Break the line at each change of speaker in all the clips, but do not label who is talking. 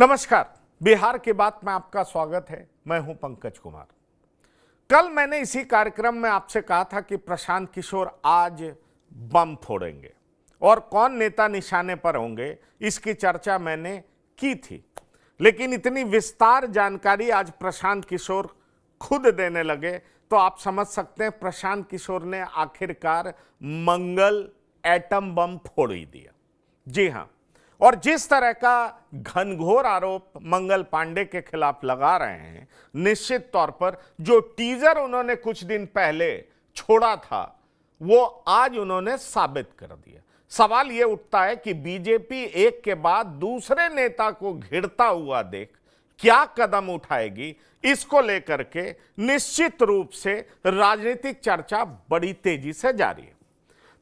नमस्कार, बिहार की बात में आपका स्वागत है। मैं हूं पंकज कुमार। कल मैंने इसी कार्यक्रम में आपसे कहा था कि प्रशांत किशोर आज बम फोड़ेंगे और कौन नेता निशाने पर होंगे इसकी चर्चा मैंने की थी, लेकिन इतनी विस्तार जानकारी आज प्रशांत किशोर खुद देने लगे तो आप समझ सकते हैं प्रशांत किशोर ने आखिरकार मंगल एटम बम फोड़ ही दिया। जी हां, और जिस तरह का घनघोर आरोप मंगल पांडे के खिलाफ लगा रहे हैं, निश्चित तौर पर जो टीजर उन्होंने कुछ दिन पहले छोड़ा था वो आज उन्होंने साबित कर दिया। सवाल यह उठता है कि बीजेपी एक के बाद दूसरे नेता को घिरता हुआ देख क्या कदम उठाएगी, इसको लेकर के निश्चित रूप से राजनीतिक चर्चा बड़ी तेजी से जारी है।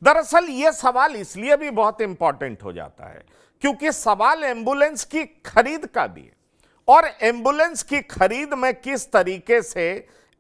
दरअसल यह सवाल इसलिए भी बहुत इंपॉर्टेंट हो जाता है क्योंकि सवाल एम्बुलेंस की खरीद का भी है, और एम्बुलेंस की खरीद में किस तरीके से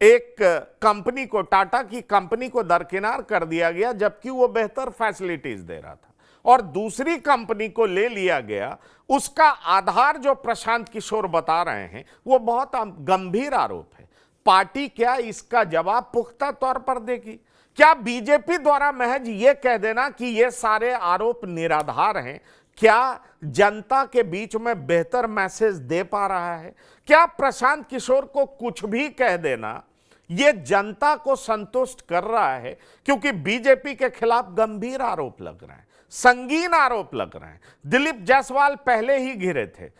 एक कंपनी को, टाटा की कंपनी को दरकिनार कर दिया गया जबकि वो बेहतर फैसिलिटीज दे रहा था, और दूसरी कंपनी को ले लिया गया। उसका आधार जो प्रशांत किशोर बता रहे हैं वो बहुत गंभीर आरोप है। पार्टी क्या इसका जवाब पुख्ता तौर पर देगी? क्या बीजेपी द्वारा महज ये कह देना कि ये सारे आरोप निराधार हैं क्या जनता के बीच में बेहतर मैसेज दे पा रहा है? क्या प्रशांत किशोर को कुछ भी कह देना ये जनता को संतुष्ट कर रहा है? क्योंकि बीजेपी के खिलाफ गंभीर आरोप लग रहे हैं, संगीन आरोप लग रहे हैं। दिलीप जायसवाल पहले ही घिरे थे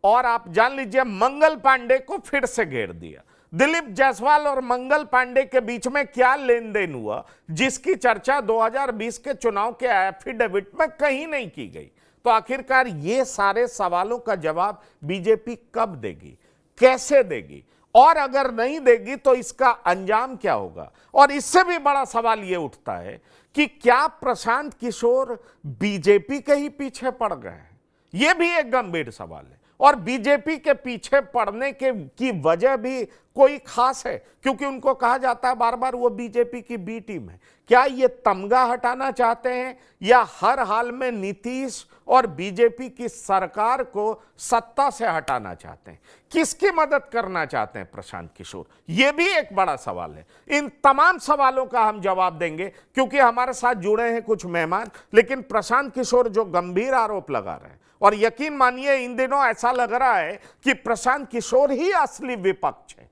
और आप जान लीजिए मंगल पांडे को फिर से घेर दिया। दिलीप जायसवाल और मंगल पांडे के बीच में क्या लेन देन हुआ जिसकी चर्चा 2020 के चुनाव के एफिडेविट में कहीं नहीं की गई? तो आखिरकार ये सारे सवालों का जवाब बीजेपी कब देगी, कैसे देगी, और अगर नहीं देगी तो इसका अंजाम क्या होगा? और इससे भी बड़ा सवाल यह उठता है कि क्या प्रशांत किशोर बीजेपी के ही पीछे पड़ गए हैं? यह भी एक गंभीर सवाल है, और बीजेपी के पीछे पड़ने की वजह भी कोई खास है क्योंकि उनको कहा जाता है बार बार वो बीजेपी की बी टीम है। क्या ये तमगा हटाना चाहते हैं या हर हाल में नीतीश और बीजेपी की सरकार को सत्ता से हटाना चाहते हैं? किसकी मदद करना चाहते हैं प्रशांत किशोर? ये भी एक बड़ा सवाल है। इन तमाम सवालों का हम जवाब देंगे क्योंकि हमारे साथ जुड़े हैं कुछ मेहमान। लेकिन प्रशांत किशोर जो गंभीर आरोप लगा रहे हैं, और यकीन मानिए इन दिनों ऐसा लग रहा है कि प्रशांत किशोर ही असली विपक्ष है,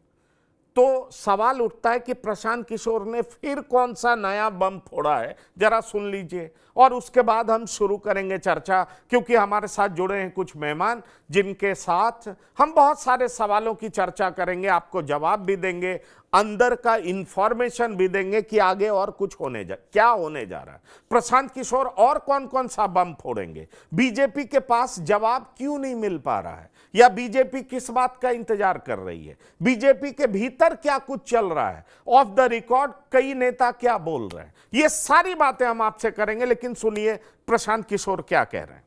तो सवाल उठता है कि प्रशांत किशोर ने फिर कौन सा नया बम फोड़ा है? जरा सुन लीजिए और उसके बाद हम शुरू करेंगे चर्चा, क्योंकि हमारे साथ जुड़े हैं कुछ मेहमान जिनके साथ हम बहुत सारे सवालों की चर्चा करेंगे, आपको जवाब भी देंगे, अंदर का इंफॉर्मेशन भी देंगे कि आगे और कुछ क्या होने जा रहा है। प्रशांत किशोर और कौन कौन सा बम फोड़ेंगे? बीजेपी के पास जवाब क्यों नहीं मिल पा रहा है, या बीजेपी किस बात का इंतजार कर रही है? बीजेपी के भीतर क्या कुछ चल रहा है? ऑफ द रिकॉर्ड कई नेता क्या बोल रहे हैं? ये सारी बातें हम आपसे करेंगे, लेकिन सुनिए प्रशांत किशोर क्या कह रहे हैं।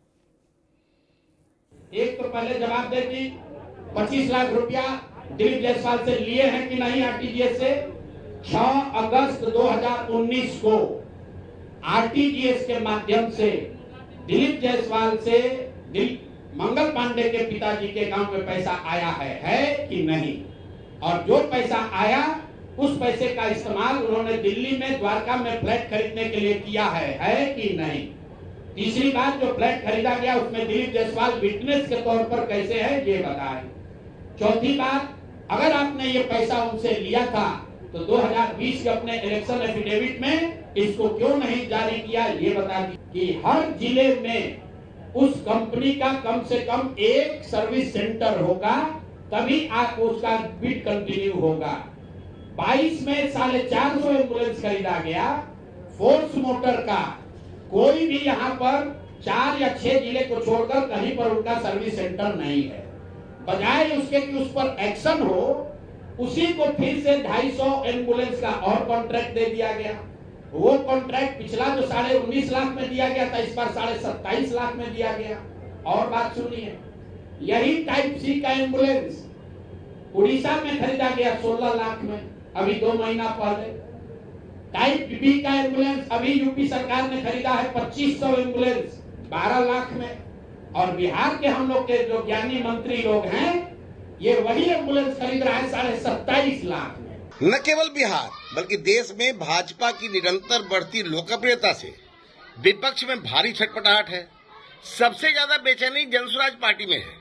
एक तो पहले जवाब दे कि 25 लाख रुपया दिलीप जायसवाल से लिए हैं कि नहीं आरटीजीएस से। 6 अगस्त 2019 को आरटीजीएस के माध्यम से दिलीप जायसवाल से मंगल पांडे के पिताजी के अकाउंट में पैसा आया है कि नहीं, और जो पैसा आया उस पैसे का इस्तेमाल उन्होंने दिल्ली में द्वारका में फ्लैट खरीदने के लिए किया है कि नहीं। तीसरी बात, जो फ्लैट खरीदा गया उसमें दिलीप जायसवाल विटनेस के तौर पर कैसे है ये बताएं। चौथी बात, अगर आपने ये पैसा उनसे लिया था तो 2020 के अपने इलेक्शन एफिडेविट में इसको क्यों नहीं जारी किया ये बता दी कि हर जिले में उस कंपनी का कम से कम एक सर्विस सेंटर होगा, तभी आप उसका बिड कंटिन्यू होगा। 22 में 450 एम्बुलेंस खरीदा गया फोर्स मोटर का। कोई भी यहाँ पर 4 या 6 जिले को छोड़कर कहीं पर उनका सर्विस सेंटर नहीं है। बजाय उसके कि उस पर एक्शन हो, उसी को फिर से 250 एम्बुलेंस का और कॉन्ट्रैक्ट दे दिया गया। वो कॉन्ट्रैक्ट पिछला जो 19.5 लाख में दिया गया था, इस बार 27.5 लाख में दिया गया। और बात सुनिए, यही टाइप सी का एम्बुलेंस उड़ीसा में खरीदा गया 16 लाख में अभी 2 महीना पहले। टाइप बी का एम्बुलेंस अभी यूपी सरकार ने खरीदा है 2500 एम्बुलेंस 12 लाख में। और बिहार के हम लोग के जो ज्ञानी मंत्री लोग हैं, ये वही एम्बुलेंस खरीद रहा है 27.5 लाख में।
न केवल बिहार बल्कि देश में भाजपा की निरंतर बढ़ती लोकप्रियता से विपक्ष में भारी छटपटाहट है। सबसे ज्यादा बेचैनी जनसुराज पार्टी में है।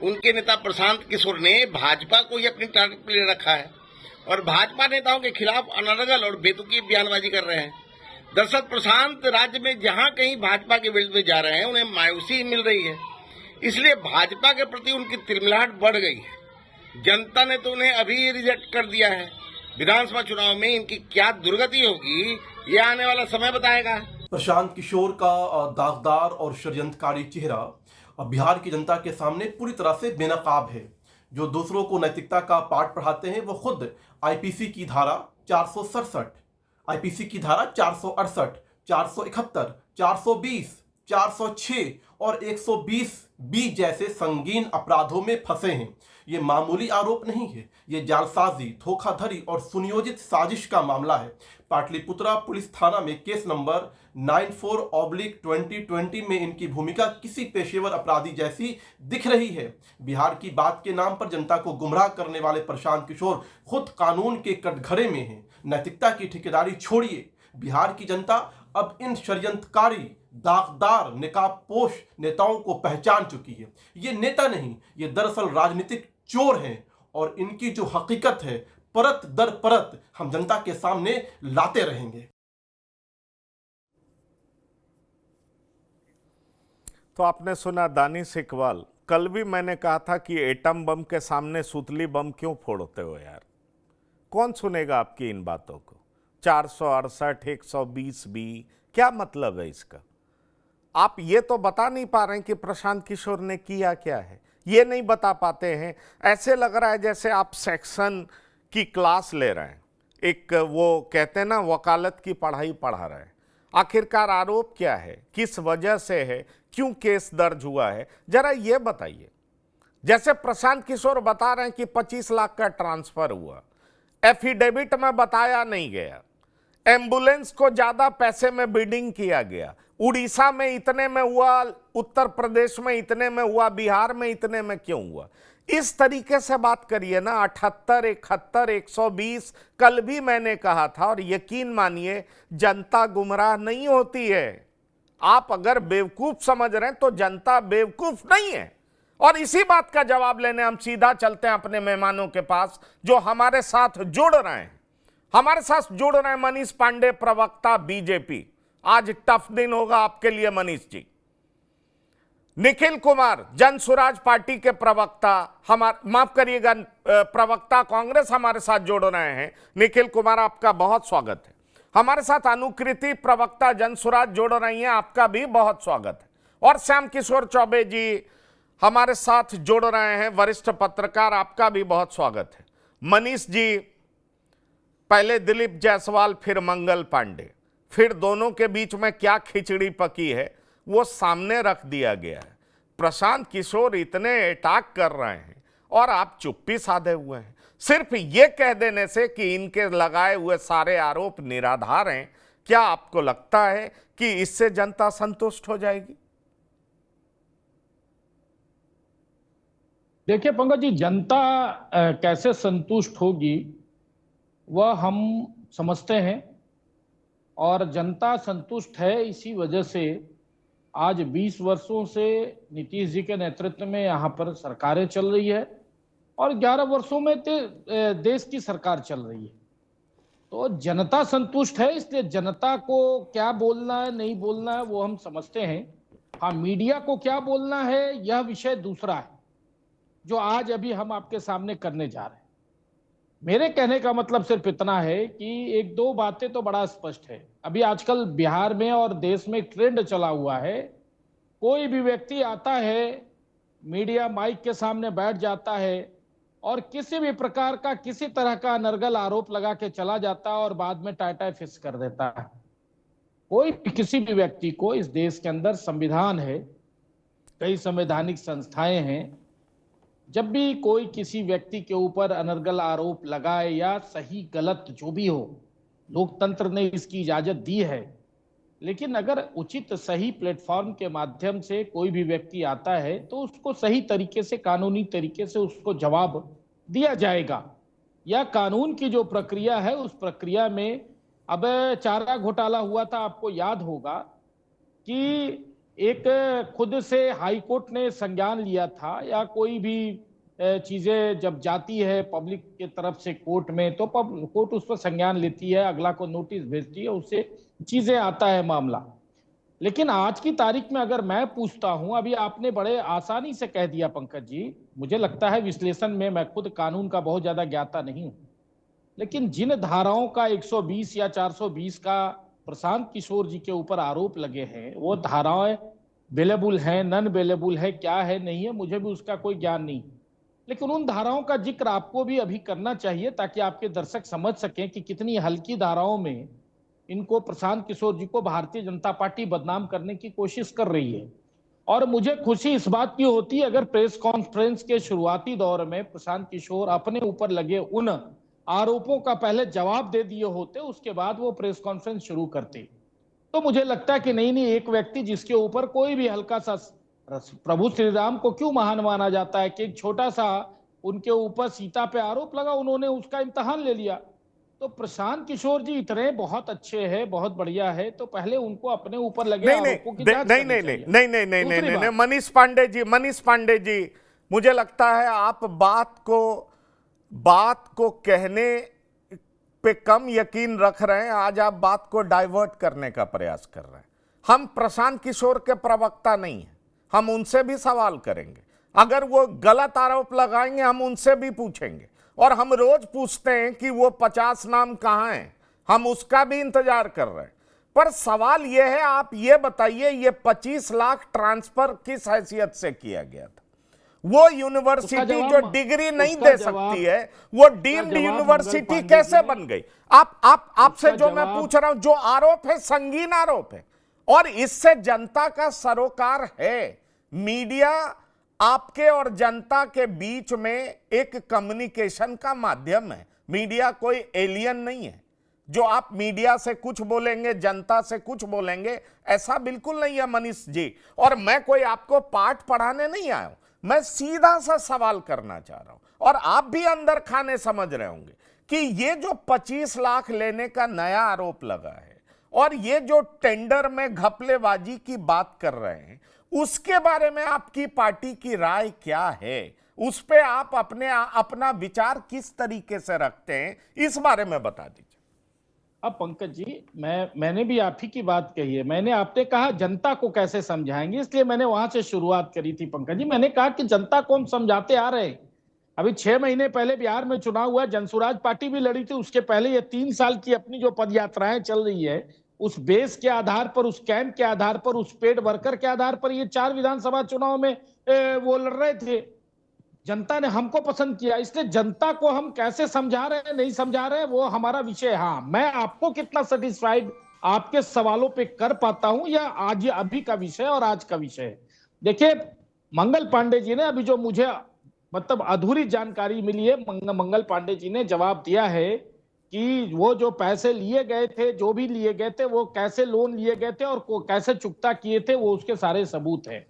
उनके नेता प्रशांत किशोर ने भाजपा को ही अपनी टारगेट पर ले रखा है और भाजपा नेताओं के खिलाफ अनर्गल और बेतुकी बयानबाजी कर रहे हैं। दरअसल प्रशांत राज्य में जहां कहीं भाजपा के विरुद्ध में जा रहे हैं, उन्हें मायूसी मिल रही है। इसलिए भाजपा के प्रति उनकी तिलमिलाहट बढ़ गई है। जनता ने तो उन्हें अभी रिजेक्ट कर दिया है। विधानसभा चुनाव में इनकी क्या दुर्गति होगी, ये आने वाला समय बताएगा।
प्रशांत किशोर का दागदार और षड्यंत्रकारी चेहरा बिहार की जनता के सामने पूरी तरह से बेनकाब है। जो दूसरों को नैतिकता का पाठ पढ़ाते हैं वो खुद आईपीसी की धारा 467, आईपीसी की धारा 468, 471, 420, 406 और 120 बी जैसे संगीन अपराधों में फंसे हैं। ये मामूली आरोप नहीं है, ये जालसाजी, धोखाधड़ी और सुनियोजित साजिश का मामला है। पाटलिपुत्रा पुलिस थाना में केस नंबर 94/2020 में इनकी भूमिका किसी पेशेवर अपराधी जैसी दिख रही है। बिहार की बात के नाम पर जनता को गुमराह करने वाले प्रशांत किशोर खुद कानून के कटघरे में हैं। नैतिकता की ठेकेदारी छोड़िए। बिहार की जनता अब इन षड्यंत्रकारी, दागदार, निकाबपोश नेताओं को पहचान चुकी है। ये नेता नहीं, ये दरअसल राजनीतिक चोर हैं और इनकी जो हकीकत है परत दर परत हम जनता के सामने लाते रहेंगे।
तो आपने सुना दानिश इकबाल। कल भी मैंने कहा था कि एटम बम के सामने सुतली बम क्यों फोड़ते हो यार? कौन सुनेगा आपकी इन बातों को? 468, 120 बी, क्या मतलब है इसका? आप ये तो बता नहीं पा रहे हैं कि प्रशांत किशोर ने किया क्या है, ये नहीं बता पाते हैं। ऐसे लग रहा है जैसे आप सेक्शन की क्लास ले रहे हैं, एक वो कहते हैं ना वकालत की पढ़ाई पढ़ा रहे हैं। आखिरकार आरोप क्या है, किस वजह से है, क्यों केस दर्ज हुआ है, जरा ये बताइए। जैसे प्रशांत किशोर बता रहे हैं कि 25 लाख का ट्रांसफर हुआ, एफिडेविट में बताया नहीं गया, एम्बुलेंस को ज्यादा पैसे में बिडिंग किया गया, उड़ीसा में इतने में हुआ, उत्तर प्रदेश में इतने में हुआ, बिहार में इतने में क्यों हुआ? इस तरीके से बात करिए ना। 78, 71, 120 कल भी मैंने कहा था और यकीन मानिए जनता गुमराह नहीं होती है। आप अगर बेवकूफ समझ रहे हैं तो जनता बेवकूफ नहीं है। और इसी बात का जवाब लेने हम सीधा चलते हैं अपने मेहमानों के पास जो हमारे साथ जुड़ रहे हैं। हमारे साथ जुड़ रहे हैं मनीष पांडे, प्रवक्ता बीजेपी। आज टफ दिन होगा आपके लिए मनीष जी। निखिल कुमार, जनसुराज पार्टी के प्रवक्ता, माफ करिएगा, प्रवक्ता कांग्रेस हमारे साथ जुड़ रहे हैं। निखिल कुमार, आपका बहुत स्वागत है। हमारे साथ अनुकृति, प्रवक्ता जनसुराज जुड़ रही हैं, आपका भी बहुत स्वागत है। और श्याम किशोर चौबे जी हमारे साथ जुड़ रहे हैं, वरिष्ठ पत्रकार, आपका भी बहुत स्वागत है। मनीष जी, पहले दिलीप जायसवाल, फिर मंगल पांडे, फिर दोनों के बीच में क्या खिचड़ी पकी है वो सामने रख दिया गया है। प्रशांत किशोर इतने अटैक कर रहे हैं और आप चुप्पी साधे हुए हैं। सिर्फ ये कह देने से कि इनके लगाए हुए सारे आरोप निराधार हैं, क्या आपको लगता है कि इससे जनता संतुष्ट हो जाएगी?
देखिए पंकज जी, जनता कैसे संतुष्ट होगी वह हम समझते हैं और जनता संतुष्ट है इसी वजह से आज 20 वर्षों से नीतीश जी के नेतृत्व में यहाँ पर सरकारें चल रही है और 11 वर्षों में देश की सरकार चल रही है। तो जनता संतुष्ट है, इसलिए जनता को क्या बोलना है नहीं बोलना है वो हम समझते हैं। हाँ, मीडिया को क्या बोलना है यह विषय दूसरा है जो आज अभी हम आपके सामने करने जा रहे हैं। मेरे कहने का मतलब सिर्फ इतना है कि एक दो बातें तो बड़ा स्पष्ट है। अभी आजकल बिहार में और देश में एक ट्रेंड चला हुआ है, कोई भी व्यक्ति आता है, मीडिया माइक के सामने बैठ जाता है और किसी भी प्रकार का किसी तरह का अनर्गल आरोप लगा के चला जाता है और बाद में टाटा फिस कर देता है। कोई किसी भी व्यक्ति को, इस देश के अंदर संविधान है, कई संवैधानिक संस्थाएं हैं, जब भी कोई किसी व्यक्ति के ऊपर अनर्गल आरोप लगाए या सही गलत जो भी हो, लोकतंत्र ने इसकी इजाजत दी है, लेकिन अगर उचित सही प्लेटफॉर्म के माध्यम से कोई भी व्यक्ति आता है तो उसको सही तरीके से, कानूनी तरीके से उसको जवाब दिया जाएगा। या कानून की जो प्रक्रिया है उस प्रक्रिया में, अब चारा घोटाला हुआ था, आपको याद होगा कि एक खुद से हाई कोर्ट ने संज्ञान लिया था, या कोई भी चीजें जब जाती है पब्लिक के तरफ से कोर्ट में तो कोर्ट उस पर संज्ञान लेती है, अगला को नोटिस भेजती है, उससे चीजें आता है मामला। लेकिन आज की तारीख में अगर मैं पूछता हूं, अभी आपने बड़े आसानी से कह दिया पंकज जी, मुझे लगता है विश्लेषण में मैं खुद कानून का बहुत ज्यादा ज्ञाता नहीं हूं, लेकिन जिन धाराओं का 120 या 420 का प्रशांत किशोर जी के ऊपर आरोप लगे हैं, वो धाराएं बेलेबल हैं, नॉन बेलेबल है, क्या है नहीं है, मुझे भी उसका कोई ज्ञान नहीं, लेकिन उन धाराओं का जिक्र आपको भी अभी करना चाहिए ताकि आपके दर्शक समझ सकें कि कितनी हल्की धाराओं में इनको, प्रशांत किशोर जी को भारतीय जनता पार्टी बदनाम करने की कोशिश कर रही है। और मुझे खुशी इस बात की होती है अगर प्रेस कॉन्फ्रेंस के शुरुआती दौर में प्रशांत किशोर अपने ऊपर लगे उन आरोपों का पहले जवाब दे दिए होते, उसके बाद वो प्रेस कॉन्फ्रेंस शुरू करते, तो मुझे लगता है कि नहीं, एक व्यक्ति जिसके ऊपर कोई भी हल्का सा, प्रभु श्री राम को क्यों महान माना जाता है कि एक छोटा सा उनके ऊपर सीता पे आरोप लगा, उन्होंने उसका इम्तिहान ले लिया। तो प्रशांत किशोर जी इतने बहुत अच्छे हैं, बहुत बढ़िया है, तो पहले उनको अपने ऊपर लगे आरोपों की जांच करनी चाहिए।
नहीं, मनीष पांडे जी, मुझे लगता है आप बात को कहने पे कम यकीन रख रहे हैं, आज आप बात को डाइवर्ट करने का प्रयास कर रहे हैं। हम प्रशांत किशोर के प्रवक्ता नहीं हैं, हम उनसे भी सवाल करेंगे, अगर वो गलत आरोप लगाएंगे हम उनसे भी पूछेंगे, और हम रोज पूछते हैं कि वो 50 नाम कहां हैं, हम उसका भी इंतजार कर रहे हैं। पर सवाल यह है, आप ये बताइए, ये 25 लाख ट्रांसफर किस हैसियत से किया गया था? वो यूनिवर्सिटी जो डिग्री नहीं दे सकती है, वो डीम्ड यूनिवर्सिटी कैसे बन गई? आपसे जो मैं पूछ रहा हूं, जो आरोप है संगीन आरोप है, और इससे जनता का सरोकार है। मीडिया आपके और जनता के बीच में एक कम्युनिकेशन का माध्यम है। मीडिया कोई एलियन नहीं है, जो आप मीडिया से कुछ बोलेंगे जनता से कुछ बोलेंगे, ऐसा बिल्कुल नहीं है मनीष जी। और मैं कोई आपको पाठ पढ़ाने नहीं आया हूं, मैं सीधा सा सवाल करना चाह रहा हूं, और आप भी अंदर खाने समझ रहे होंगे कि ये जो 25 लाख लेने का नया आरोप लगा है और ये जो टेंडर में घपलेबाजी की बात कर रहे हैं, उसके बारे में आपकी पार्टी की राय क्या है? उस पे आप अपना विचार किस तरीके से रखते हैं, इस बारे में बता दीजिए।
अब पंकज जी, मैंने भी आप ही की बात कही है। आपने कहा जनता को कैसे समझाएंगे, इसलिए मैंने वहां से शुरुआत करी थी पंकज जी। मैंने कहा कि जनता को हम समझाते आ रहे हैं। अभी 6 महीने पहले बिहार में चुनाव हुआ, जनसुराज पार्टी भी लड़ी थी, उसके पहले ये 3 साल की अपनी जो पद यात्राएं चल रही है, उस बेस के आधार पर, उस कैंप के आधार पर, उस पेड वर्कर के आधार पर ये 4 विधानसभा चुनाव में वो लड़ रहे थे। जनता ने हमको पसंद किया, इसलिए जनता को हम कैसे समझा रहे हैं, नहीं समझा रहे हैं, वो हमारा विषय है। हाँ, मैं आपको कितना सेटिस्फाइड आपके सवालों पे कर पाता हूं, या आज अभी का विषय और आज का विषय है। देखिए, मंगल पांडे जी ने अभी जो मुझे मतलब अधूरी जानकारी मिली है, मंगल पांडे जी ने जवाब दिया है कि वो जो पैसे लिए गए थे, जो भी लिए गए थे, वो कैसे लोन लिए गए थे और कैसे चुकता किए थे, वो उसके सारे सबूत हैं।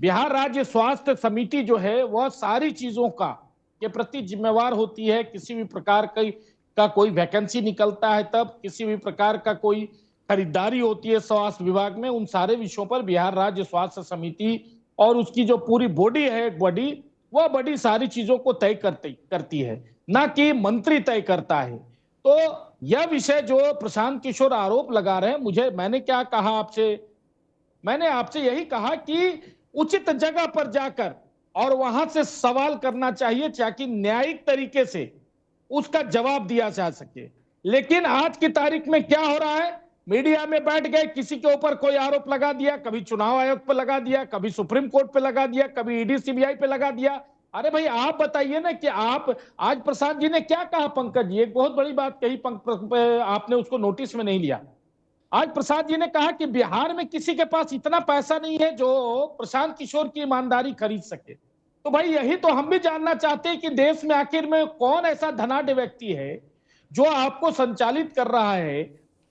बिहार राज्य स्वास्थ्य समिति जो है वह सारी चीजों का के प्रति जिम्मेवार होती है। किसी भी प्रकार का कोई वैकेंसी निकलता है, तब किसी भी प्रकार का कोई खरीदारी होती है स्वास्थ्य विभाग में, उन सारे विषयों पर बिहार राज्य स्वास्थ्य समिति और उसकी जो पूरी बॉडी है, वह बॉडी सारी चीजों को तय करती है, ना कि मंत्री तय करता है। तो यह विषय जो प्रशांत किशोर आरोप लगा रहे हैं, मैंने क्या कहा आपसे? मैंने आपसे यही कहा कि उचित जगह पर जाकर और वहां से सवाल करना चाहिए ताकि न्यायिक तरीके से उसका जवाब दिया जा सके। लेकिन आज की तारीख में क्या हो रहा है, मीडिया में बैठ गए, किसी के ऊपर कोई आरोप लगा दिया, कभी चुनाव आयोग पे लगा दिया, कभी सुप्रीम कोर्ट पे लगा दिया, कभी ईडी सीबीआई पे लगा दिया। अरे भाई, आप बताइए ना कि आप आज प्रसाद जी ने क्या कहा? पंकज जी एक बहुत बड़ी बात कही, आपने उसको नोटिस में नहीं लिया। आज प्रसाद जी ने कहा कि बिहार में किसी के पास इतना पैसा नहीं है जो प्रशांत किशोर की ईमानदारी खरीद सके। तो भाई, यही तो हम भी जानना चाहते हैं कि देश में आखिर में कौन ऐसा धनाढ्य व्यक्ति है जो आपको संचालित कर रहा है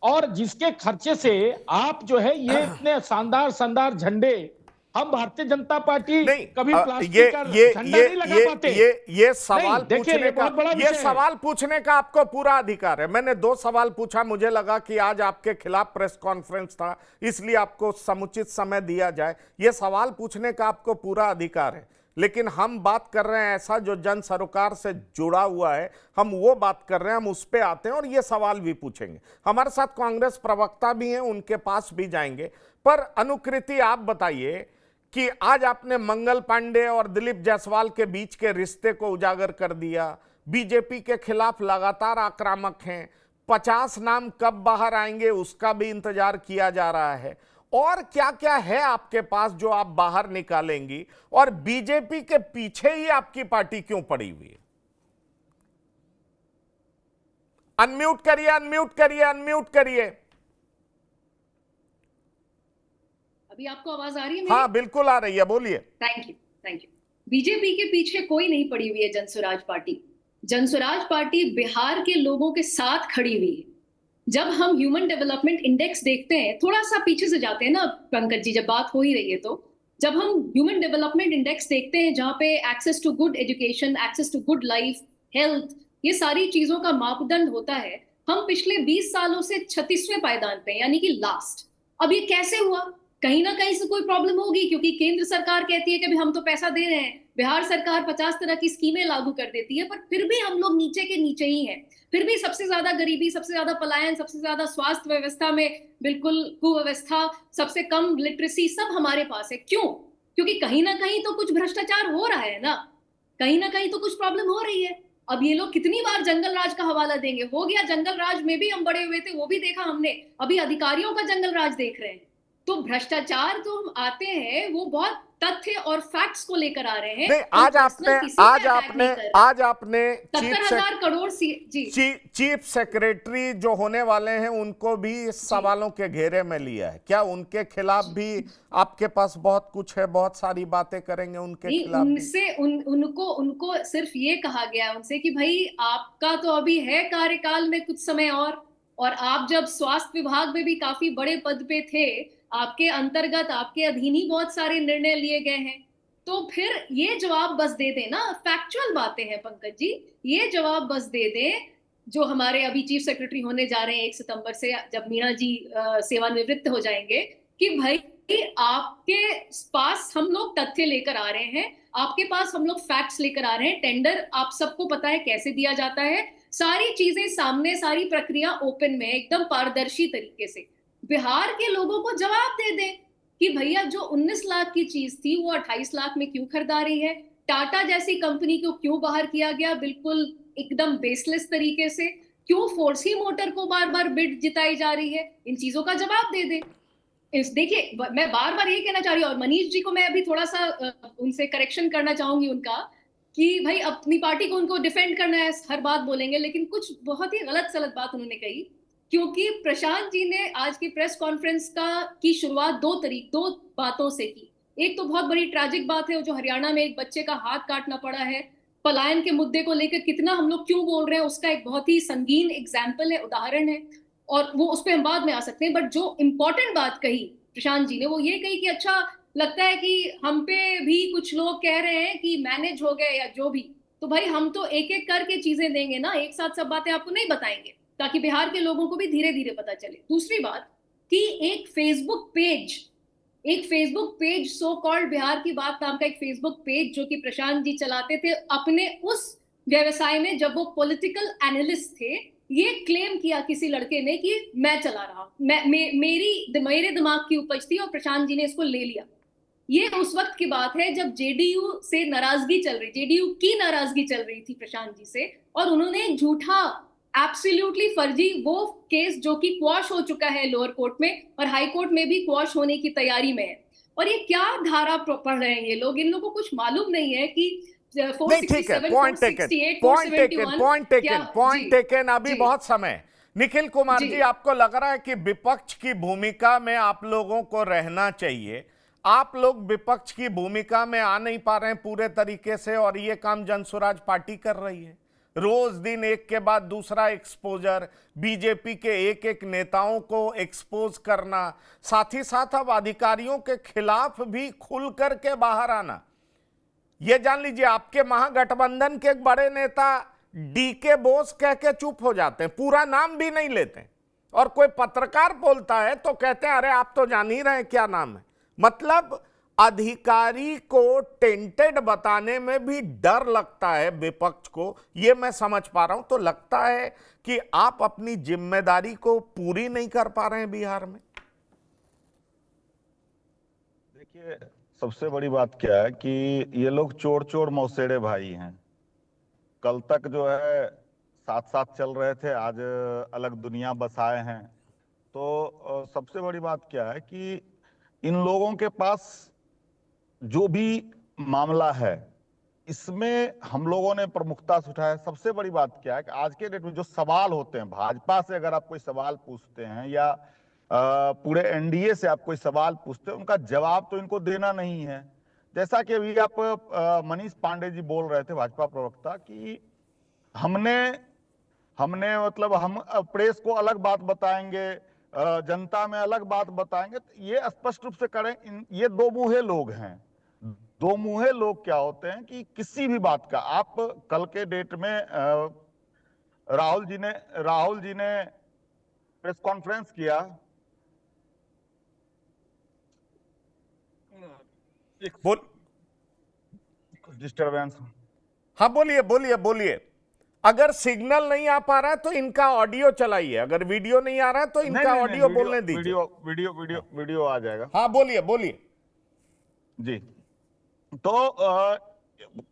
और जिसके खर्चे से आप जो है ये इतने शानदार शानदार झंडे, हम भारतीय जनता पार्टी
नहीं,
कभी
ये
प्लास्टिक का झंडा नहीं लगा पाते।
ये सवाल
नहीं, देखिए,
पूछने
ये
का
बहुत बड़ा
ये
विषय है।
सवाल पूछने का आपको पूरा अधिकार है। मैंने 2 सवाल पूछा, मुझे लगा कि आज आपके खिलाफ प्रेस कॉन्फ्रेंस था, इसलिए आपको समुचित समय दिया जाए। ये सवाल पूछने का आपको पूरा अधिकार है, लेकिन हम बात कर रहे हैं ऐसा जो जन सरोकार से जुड़ा हुआ है, हम वो बात कर रहे हैं, हम उस पे आते हैं और ये सवाल भी पूछेंगे। हमारे साथ कांग्रेस प्रवक्ता भी हैं, उनके पास भी जाएंगे। पर अनुकृति, आप बताइए कि आज आपने मंगल पांडे और दिलीप जायसवाल के बीच के रिश्ते को उजागर कर दिया, बीजेपी के खिलाफ लगातार आक्रामक हैं, 50 नाम कब बाहर आएंगे उसका भी इंतजार किया जा रहा है, और क्या क्या है आपके पास जो आप बाहर निकालेंगी, और बीजेपी के पीछे ही आपकी पार्टी क्यों पड़ी हुई है? अनम्यूट करिए, अनम्यूट करिए, अनम्यूट करिए।
अभी आपको आवाज आ रही है?
हाँ, बिल्कुल आ रही है, बोलिए।
Thank you, thank you. BJP के पीछे कोई नहीं पड़ी हुई है जनसुराज पार्टी। जनसुराज पार्टी बिहार के लोगों के साथ खड़ी हुई है। जब हम ह्यूमन डेवलपमेंट इंडेक्स देखते हैं, थोड़ा सा पीछे से जाते हैं ना पंकज जी, जब बात हो ही रही है, तो जब हम ह्यूमन डेवलपमेंट इंडेक्स देखते हैं जहां पे access to good education, access to good life, health, ये सारी चीजों का मापदंड होता है, हम पिछले 20 सालों से 36वें पायदान पे, यानी कि लास्ट। अब ये कैसे हुआ? कहीं ना कहीं से कोई प्रॉब्लम होगी, क्योंकि केंद्र सरकार कहती है कि हम तो पैसा दे रहे हैं, बिहार सरकार 50 तरह की स्कीमें लागू कर देती है, पर फिर भी हम लोग नीचे के नीचे ही हैं। फिर भी सबसे ज्यादा गरीबी, सबसे ज्यादा पलायन, सबसे ज्यादा स्वास्थ्य व्यवस्था में बिल्कुल कुव्यवस्था, सबसे कम लिटरेसी, सब हमारे पास है। क्यों? क्योंकि कहीं ना कहीं तो कुछ भ्रष्टाचार हो रहा है ना, कहीं ना कहीं तो कुछ प्रॉब्लम हो रही है। अब ये लोग कितनी बार जंगल राज का हवाला देंगे? हो गया, जंगल राज में भी हम बड़े हुए थे, वो भी देखा हमने, अभी अधिकारियों का जंगल राज देख रहे हैं। तो भ्रष्टाचार तो हम आते हैं, वो बहुत तथ्य और फैक्ट्स को लेकर आ रहे हैं।
नहीं, आज आपने
70,000 करोड़
चीफ सेक्रेटरी जो होने वाले हैं उनको भी सवालों के घेरे में लिया है। क्या उनके खिलाफ भी आपके पास बहुत कुछ है, बहुत सारी बातें करेंगे उनके खिलाफ?
उनसे उनको सिर्फ ये कहा गया उनसे कि भाई आपका तो अभी है कार्यकाल में कुछ समय, और आप जब स्वास्थ्य विभाग में भी काफी बड़े पद पे थे, आपके अंतर्गत, आपके अधीन ही बहुत सारे निर्णय लिए गए हैं, तो फिर ये जवाब बस दे दें ना। फैक्चुअल बातें हैं पंकज जी, ये जवाब बस दे दें जो हमारे अभी चीफ सेक्रेटरी होने जा रहे हैं 1 सितंबर से, जब मीणा जी सेवानिवृत्त हो जाएंगे, कि भाई आपके पास हम लोग तथ्य लेकर आ रहे हैं, आपके पास हम लोग फैक्ट्स लेकर आ रहे हैं। टेंडर आप सबको पता है कैसे दिया जाता है, सारी चीजें सामने, सारी प्रक्रिया ओपन में, एकदम पारदर्शी तरीके से। बिहार के लोगों को जवाब दे दे कि भैया जो 19 लाख की चीज थी वो 28 लाख में क्यों खरीदा रही है, टाटा जैसी कंपनी को क्यों बाहर किया गया बिल्कुल एकदम बेसलेस तरीके से, क्यों फोर्सी मोटर को बार बार बिड जिताई जा रही है, इन चीजों का जवाब दे दे। देखिए, मैं बार बार ये कहना चाह रही हूँ, और मनीष जी को मैं अभी थोड़ा सा उनसे करेक्शन करना चाहूंगी उनका, कि भाई अपनी पार्टी को उनको डिफेंड करना है, हर बात बोलेंगे, लेकिन कुछ बहुत ही गलत सलत बात उन्होंने कही, क्योंकि प्रशांत जी ने आज की प्रेस कॉन्फ्रेंस की शुरुआत दो बातों से की। एक तो बहुत बड़ी ट्रैजिक बात है जो हरियाणा में एक बच्चे का हाथ काटना पड़ा है, पलायन के मुद्दे को लेकर कितना हम लोग क्यों बोल रहे हैं, उसका एक बहुत ही संगीन एग्जाम्पल है, उदाहरण है, और वो उस पर हम बाद में आ सकते हैं। बट जो इंपॉर्टेंट बात कही प्रशांत जी ने, वो ये कही कि अच्छा लगता है कि हम पे भी कुछ लोग कह रहे हैं कि मैनेज हो गए या जो भी, तो भाई हम तो एक एक करके चीजें देंगे ना, एक साथ सब बातें आपको नहीं बताएंगे, ताकि बिहार के लोगों को भी धीरे धीरे पता चले। दूसरी बात कि एक Facebook page so called Bihar की बात नाम का एक फेसबुक पेज जो कि प्रशांत जी चलाते थे अपने उस व्यवसाय में, जब वो पॉलिटिकल एनालिस्ट थे, ये क्लेम किया किसी लड़के ने कि मैं चला रहा हूं, मेरे दिमाग की उपज थी और प्रशांत जी ने इसको ले लिया। ये उस वक्त की बात है जब जेडीयू की नाराजगी चल रही थी प्रशांत जी से, और उन्होंने एक झूठा, एब्सोल्युटली फर्जी वो केस जो कि क्वॉश हो चुका है लोअर कोर्ट में, और हाई कोर्ट में भी क्वॉश होने की तैयारी में है। और ये क्या धारा पढ़ रहे हैं ये लोग, इन लोगों को कुछ मालूम नहीं है कि
ठीक है, पॉइंट टेकन। अभी बहुत समय। निखिल कुमार जी, आपको लग रहा है कि विपक्ष की भूमिका में आप लोगों को रहना चाहिए, आप लोग विपक्ष की भूमिका में आ नहीं पा रहे हैं पूरे तरीके से, और ये काम जनसुराज पार्टी कर रही है? रोज दिन एक के बाद दूसरा एक्सपोजर, बीजेपी के एक एक नेताओं को एक्सपोज करना, साथ ही साथ अब अधिकारियों के खिलाफ भी खुल करके बाहर आना। ये जान लीजिए, आपके महागठबंधन के एक बड़े नेता डीके बोस कह के चुप हो जाते हैं, पूरा नाम भी नहीं लेते, और कोई पत्रकार बोलता है तो कहते हैं अरे आप तो जान ही रहे हैं क्या नाम है। मतलब अधिकारी को टेंटेड बताने में भी डर लगता है विपक्ष को, ये मैं समझ पा रहा हूं। तो लगता है कि आप अपनी जिम्मेदारी को पूरी नहीं कर पा रहे हैं बिहार में।
देखिए, सबसे बड़ी बात क्या है कि ये लोग चोर चोर मौसेड़े भाई हैं। कल तक जो है साथ साथ चल रहे थे, आज अलग दुनिया बसाए हैं। तो सबसे बड़ी बात क्या है कि इन लोगों के पास जो भी मामला है, इसमें हम लोगों ने प्रमुखता से उठाया। सबसे बड़ी बात क्या है कि आज के डेट में जो सवाल होते हैं, भाजपा से अगर आप कोई सवाल पूछते हैं या पूरे एनडीए से आप कोई सवाल पूछते हैं, उनका जवाब तो इनको देना नहीं है। जैसा कि अभी आप मनीष पांडे जी बोल रहे थे, भाजपा प्रवक्ता, कि हमने मतलब हम प्रेस को अलग बात बताएंगे, जनता में अलग बात बताएंगे। तो ये स्पष्ट रूप से करें, ये दो मुँहे लोग हैं। दो मुँहे लोग क्या होते हैं कि किसी भी बात का, आप कल के डेट में राहुल जी ने प्रेस कॉन्फ्रेंस किया,
बोल
डिस्टरबेंस।
हाँ बोलिए बोलिए बोलिए। अगर सिग्नल नहीं आ पा रहा है तो इनका ऑडियो चलाइए, अगर वीडियो नहीं आ रहा है तो इनका ऑडियो बोलने दीजिए।
वीडियो आ जाएगा।
हाँ बोलिए बोलिए
जी। तो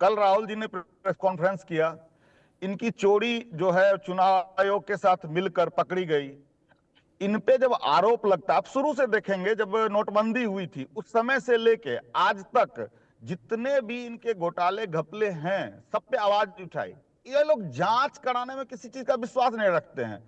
कल राहुल जी ने प्रेस कॉन्फ्रेंस किया, इनकी चोरी जो है चुनाव आयोग के साथ मिलकर पकड़ी गई। इन पे जब आरोप लगता है, आप शुरू से देखेंगे जब नोटबंदी हुई थी उस समय से लेके आज तक जितने भी इनके घोटाले घपले हैं, सब पे आवाज उठाई। ये लोग जांच कराने में किसी चीज का विश्वास नहीं रखते हैं।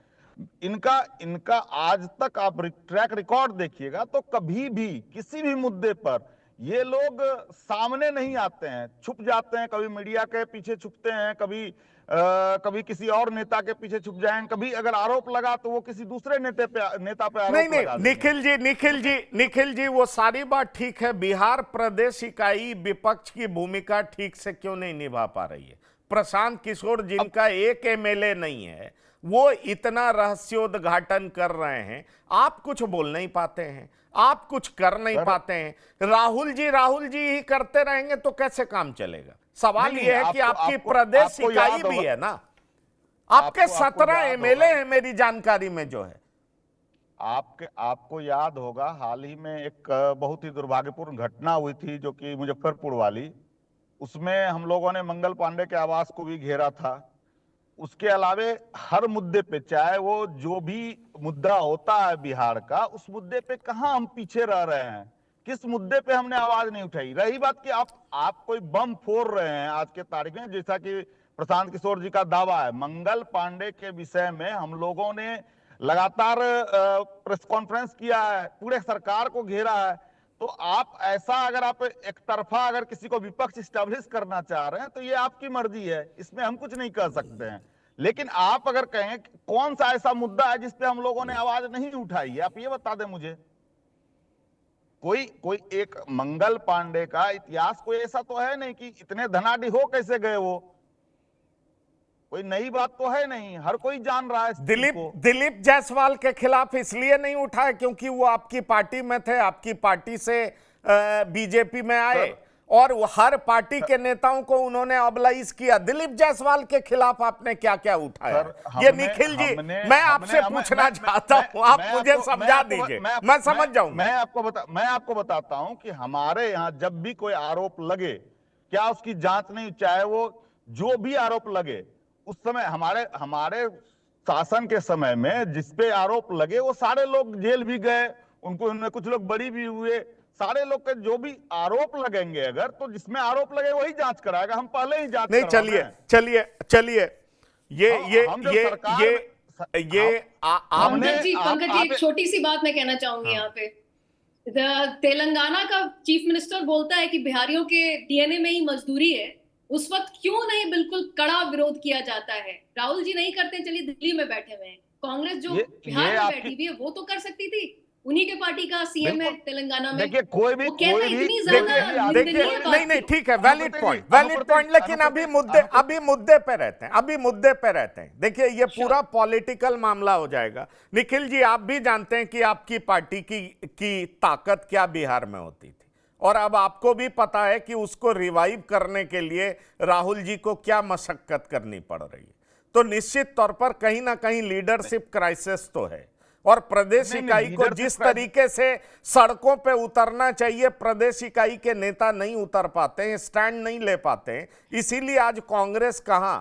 इनका आज तक आप ट्रैक रिकॉर्ड देखिएगा तो कभी भी किसी भी मुद्दे पर ये लोग सामने नहीं आते हैं, छुप जाते हैं। कभी मीडिया के पीछे छुपते हैं, कभी किसी और नेता के पीछे छुप जाएंगे, कभी अगर आरोप लगा तो वो किसी दूसरे नेता पे आरोप
नहीं
लगा देंगे।
निखिल जी वो सारी बात ठीक है। बिहार प्रदेश इकाई विपक्ष की भूमिका ठीक से क्यों नहीं निभा पा रही है? प्रशांत किशोर जिनका एक एमएलए नहीं है, वो इतना रहस्योद्घाटन कर रहे हैं, आप कुछ बोल नहीं पाते हैं, आप कुछ कर नहीं पाते हैं। राहुल जी ही करते रहेंगे तो कैसे काम चलेगा? सवाल यह है कि आपकी प्रदेश इकाई भी है ना, आपके 17 एमएलए हैं मेरी जानकारी में जो है।
आपको याद होगा, हाल ही में एक बहुत ही दुर्भाग्यपूर्ण घटना हुई थी जो कि मुजफ्फरपुर वाली, उसमें हम लोगों ने मंगल पांडे के आवास को भी घेरा था। उसके अलावे हर मुद्दे पे, चाहे वो जो भी मुद्दा होता है बिहार का, उस मुद्दे पे कहां हम पीछे रह रहे हैं, किस मुद्दे पे हमने आवाज नहीं उठाई। रही बात कि आप कोई बम फोड़ रहे हैं आज के तारीख में, जैसा कि प्रशांत किशोर जी का दावा है। मंगल पांडे के विषय में हम लोगों ने लगातार प्रेस कॉन्फ्रेंस किया है, पूरे सरकार को घेरा है। तो आप ऐसा अगर आप एक तरफा अगर किसी को विपक्ष स्टैब्लिश करना चाह रहे हैं तो ये आपकी मर्जी है, इसमें हम कुछ नहीं कर सकते हैं। लेकिन आप अगर कहें कौन सा ऐसा मुद्दा है जिस पे हम लोगों ने आवाज नहीं उठाई है, आप ये बता दें मुझे। कोई एक मंगल पांडे का इतिहास कोई ऐसा तो है नहीं कि इतने धनाढ्य हो कैसे गए, वो कोई नई बात तो है नहीं, हर कोई जान रहा है।
दिलीप जायसवाल के खिलाफ इसलिए नहीं उठाए क्योंकि वो आपकी पार्टी में थे, आपकी पार्टी से बीजेपी में आए और हर पार्टी के नेताओं को उन्होंने ऑबलाइज किया। दिलीप जायसवाल के खिलाफ आपने क्या क्या उठाया? ये निखिल जी मैं आपसे पूछना चाहता हूं, आप मुझे समझा दीजिए, मैं समझ जाऊंगा।
मैं आपको बताता हूं कि हमारे यहाँ जब भी कोई आरोप लगे, क्या उसकी जांच नहीं, चाहे वो जो भी आरोप लगे, उस समय हमारे शासन के समय में जिसपे आरोप लगे वो सारे लोग जेल भी गए, उनमें कुछ लोग बरी भी हुए। सारे लोग के जो भी आरोप लगेंगे, अगर तो जिसमें आरोप लगे वही जांच कराएगा, हम पहले ही जांच
नहीं। चलिए
पंकज जी एक छोटी सी बात मैं कहना चाहूंगी यहाँ पे। तेलंगाना का चीफ मिनिस्टर बोलता है कि बिहारियों के डीएनए में ही मजदूरी है, उस वक्त क्यों नहीं बिल्कुल कड़ा विरोध किया जाता है? राहुल जी नहीं करते, चलिए दिल्ली में बैठे हुए हैं। कांग्रेस जो बिहार में बैठी हुई है वो तो कर सकती थी, उन्हीं के पार्टी का सीएम है तेलंगाना में।
देखिए कोई भी
वो कैसे इतनी ज्यादा
देखिए नहीं ठीक है, वैलिड पॉइंट, लेकिन अभी मुद्दे पे रहते हैं। देखिए ये पूरा पॉलिटिकल मामला हो जाएगा। निखिल जी, आप भी जानते हैं कि आपकी पार्टी की ताकत क्या बिहार में होती थी, और अब आपको भी पता है कि उसको रिवाइव करने के लिए राहुल जी को क्या मशक्कत करनी पड़ रही है। तो निश्चित तौर पर कहीं ना कहीं लीडरशिप क्राइसिस तो है, और प्रदेश इकाई को जिस तरीके से सड़कों पे उतरना चाहिए, प्रदेश इकाई के नेता नहीं उतर पाते हैं, स्टैंड नहीं ले पाते हैं, इसीलिए आज कांग्रेस कहां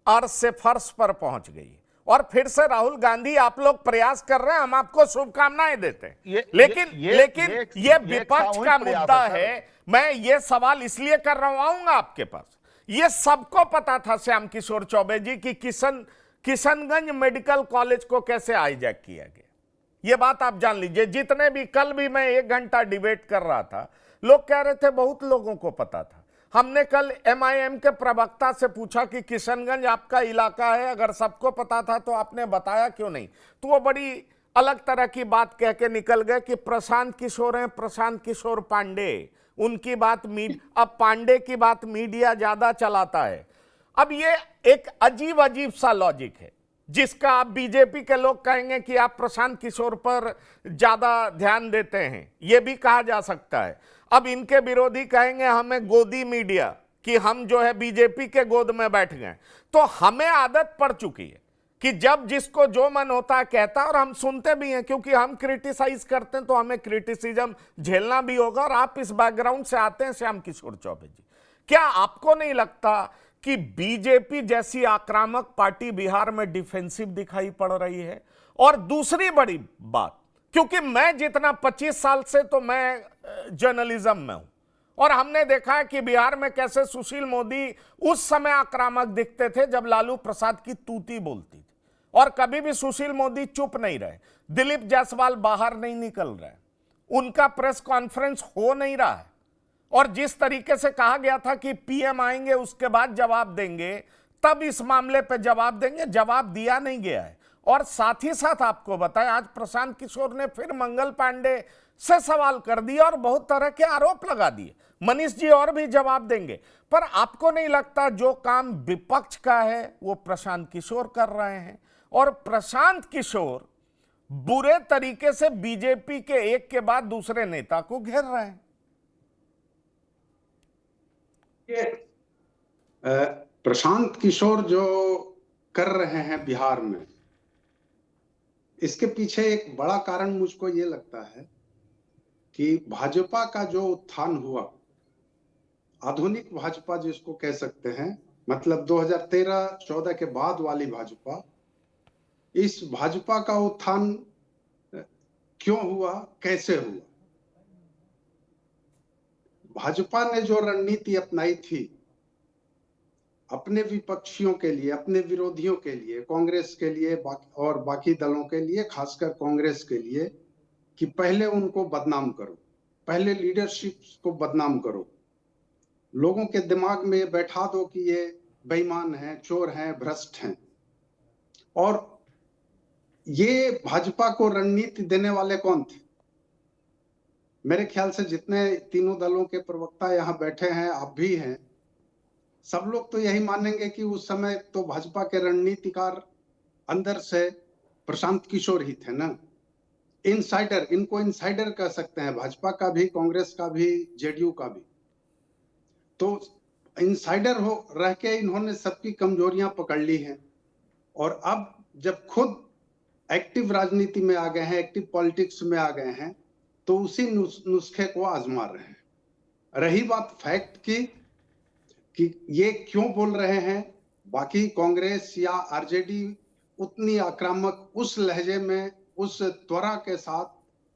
अर्श से फर्श पर पहुंच गई। और फिर से राहुल गांधी, आप लोग प्रयास कर रहे हैं, हम आपको शुभकामनाएं देते हैं, लेकिन ये विपक्ष का मुद्दा है। मैं ये सवाल इसलिए कर रहा हूं, आऊंगा आपके पास। ये सबको पता था श्याम किशोर चौबे जी की किशनगंज मेडिकल कॉलेज को कैसे हाईजैक किया गया, ये बात आप जान लीजिए। जितने भी, कल भी मैं 1 घंटा डिबेट कर रहा था, लोग कह रहे थे बहुत लोगों को पता था। हमने कल MIM के प्रवक्ता से पूछा कि किशनगंज आपका इलाका है, अगर सबको पता था तो आपने बताया क्यों नहीं? तो वो बड़ी अलग तरह की बात कह के निकल गए कि प्रशांत किशोर हैं, प्रशांत किशोर पांडे, उनकी बात अब पांडे की बात मीडिया ज्यादा चलाता है। अब ये एक अजीब सा लॉजिक है, जिसका आप बीजेपी के लोग कहेंगे कि आप प्रशांत किशोर पर ज्यादा ध्यान देते हैं, यह भी कहा जा सकता है। अब इनके विरोधी कहेंगे हमें गोदी मीडिया, कि हम जो है बीजेपी के गोद में बैठ गए। तो हमें आदत पड़ चुकी है कि जब जिसको जो मन होता है कहता है, और हम सुनते भी हैं, क्योंकि हम क्रिटिसाइज करते हैं तो हमें क्रिटिसिज्म झेलना भी होगा। और आप इस बैकग्राउंड से आते हैं श्याम किशोर चौबे जी, क्या आपको नहीं लगता कि बीजेपी जैसी आक्रामक पार्टी बिहार में डिफेंसिव दिखाई पड़ रही है? और दूसरी बड़ी बात, क्योंकि मैं जितना 25 साल से तो मैं जर्नलिज्म में हूं, और हमने देखा है कि बिहार में कैसे सुशील मोदी उस समय आक्रामक दिखते थे जब लालू प्रसाद की तूती बोलती थी, और कभी भी सुशील मोदी चुप नहीं रहे। दिलीप जायसवाल बाहर नहीं निकल रहे, उनका प्रेस कॉन्फ्रेंस हो नहीं रहा है, और जिस तरीके से कहा गया था कि PM आएंगे उसके बाद जवाब देंगे, तब इस मामले पे जवाब देंगे, जवाब दिया नहीं गया है। और साथ ही साथ आपको बताएं, आज प्रशांत किशोर ने फिर मंगल पांडे से सवाल कर दिया और बहुत तरह के आरोप लगा दिए। मनीष जी और भी जवाब देंगे, पर आपको नहीं लगता जो काम विपक्ष का है वो प्रशांत किशोर कर रहे हैं, और प्रशांत किशोर बुरे तरीके से बीजेपी के एक के बाद दूसरे नेता को घेर रहे हैं?
प्रशांत किशोर जो कर रहे हैं बिहार में, इसके पीछे एक बड़ा कारण मुझको ये लगता है कि भाजपा का जो उत्थान हुआ, आधुनिक भाजपा जिसको कह सकते हैं, मतलब 2013-14 के बाद वाली भाजपा, इस भाजपा का उत्थान क्यों हुआ, कैसे हुआ? भाजपा ने जो रणनीति अपनाई थी अपने विपक्षियों के लिए, अपने विरोधियों के लिए, कांग्रेस के लिए और बाकी दलों के लिए, खासकर कांग्रेस के लिए, कि पहले उनको बदनाम करो, पहले लीडरशिप को बदनाम करो, लोगों के दिमाग में बैठा दो कि ये बेईमान हैं, चोर हैं, भ्रष्ट हैं। और ये भाजपा को रणनीति देने वाले कौन थे? मेरे ख्याल से जितने तीनों दलों के प्रवक्ता यहाँ बैठे हैं, आप भी हैं, सब लोग तो यही मानेंगे कि उस समय तो भाजपा के रणनीतिकार अंदर से प्रशांत किशोर ही थे ना। इनसाइडर, इनको इनसाइडर कह सकते हैं, भाजपा का भी, कांग्रेस का भी, जेडीयू का भी। तो इनसाइडर हो रह के इन्होंने सबकी कमजोरियां पकड़ ली हैं, और अब जब खुद एक्टिव राजनीति में आ गए हैं, एक्टिव पॉलिटिक्स में आ गए हैं, तो उसी नुस्खे को आजमा रहे हैं। रही बात फैक्ट की कि ये क्यों बोल रहे हैं, बाकी कांग्रेस या आरजेडी उतनी आक्रामक उस लहजे में, उस त्वरा के साथ,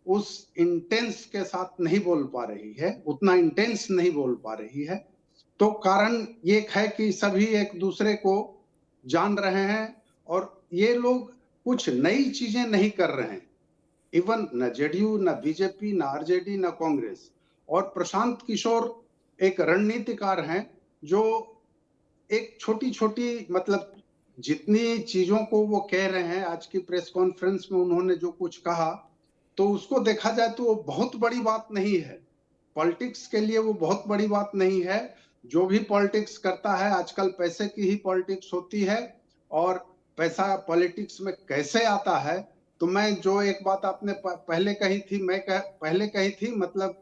उस इंटेंस के साथ नहीं बोल पा रही है, उतना इंटेंस नहीं बोल पा रही है। तो कारण ये है कि सभी एक दूसरे को जान रहे हैं, और ये लोग कुछ नई चीजें नहीं कर रहे हैं। इवन न जेडीयू, न बीजेपी, न आरजेडी, न कांग्रेस। और प्रशांत किशोर एक रणनीतिकार हैं, जो एक छोटी छोटी मतलब जितनी चीजों को वो कह रहे हैं, आज की प्रेस कॉन्फ्रेंस में उन्होंने जो कुछ कहा, तो उसको देखा जाए तो वो बहुत बड़ी बात नहीं है। पॉलिटिक्स के लिए वो बहुत बड़ी बात नहीं है। जो भी पॉलिटिक्स करता है आजकल पैसे की ही पॉलिटिक्स होती है, और पैसा पॉलिटिक्स में कैसे आता है, तो मैं जो एक बात आपने पहले कही थी, पहले कही थी, मतलब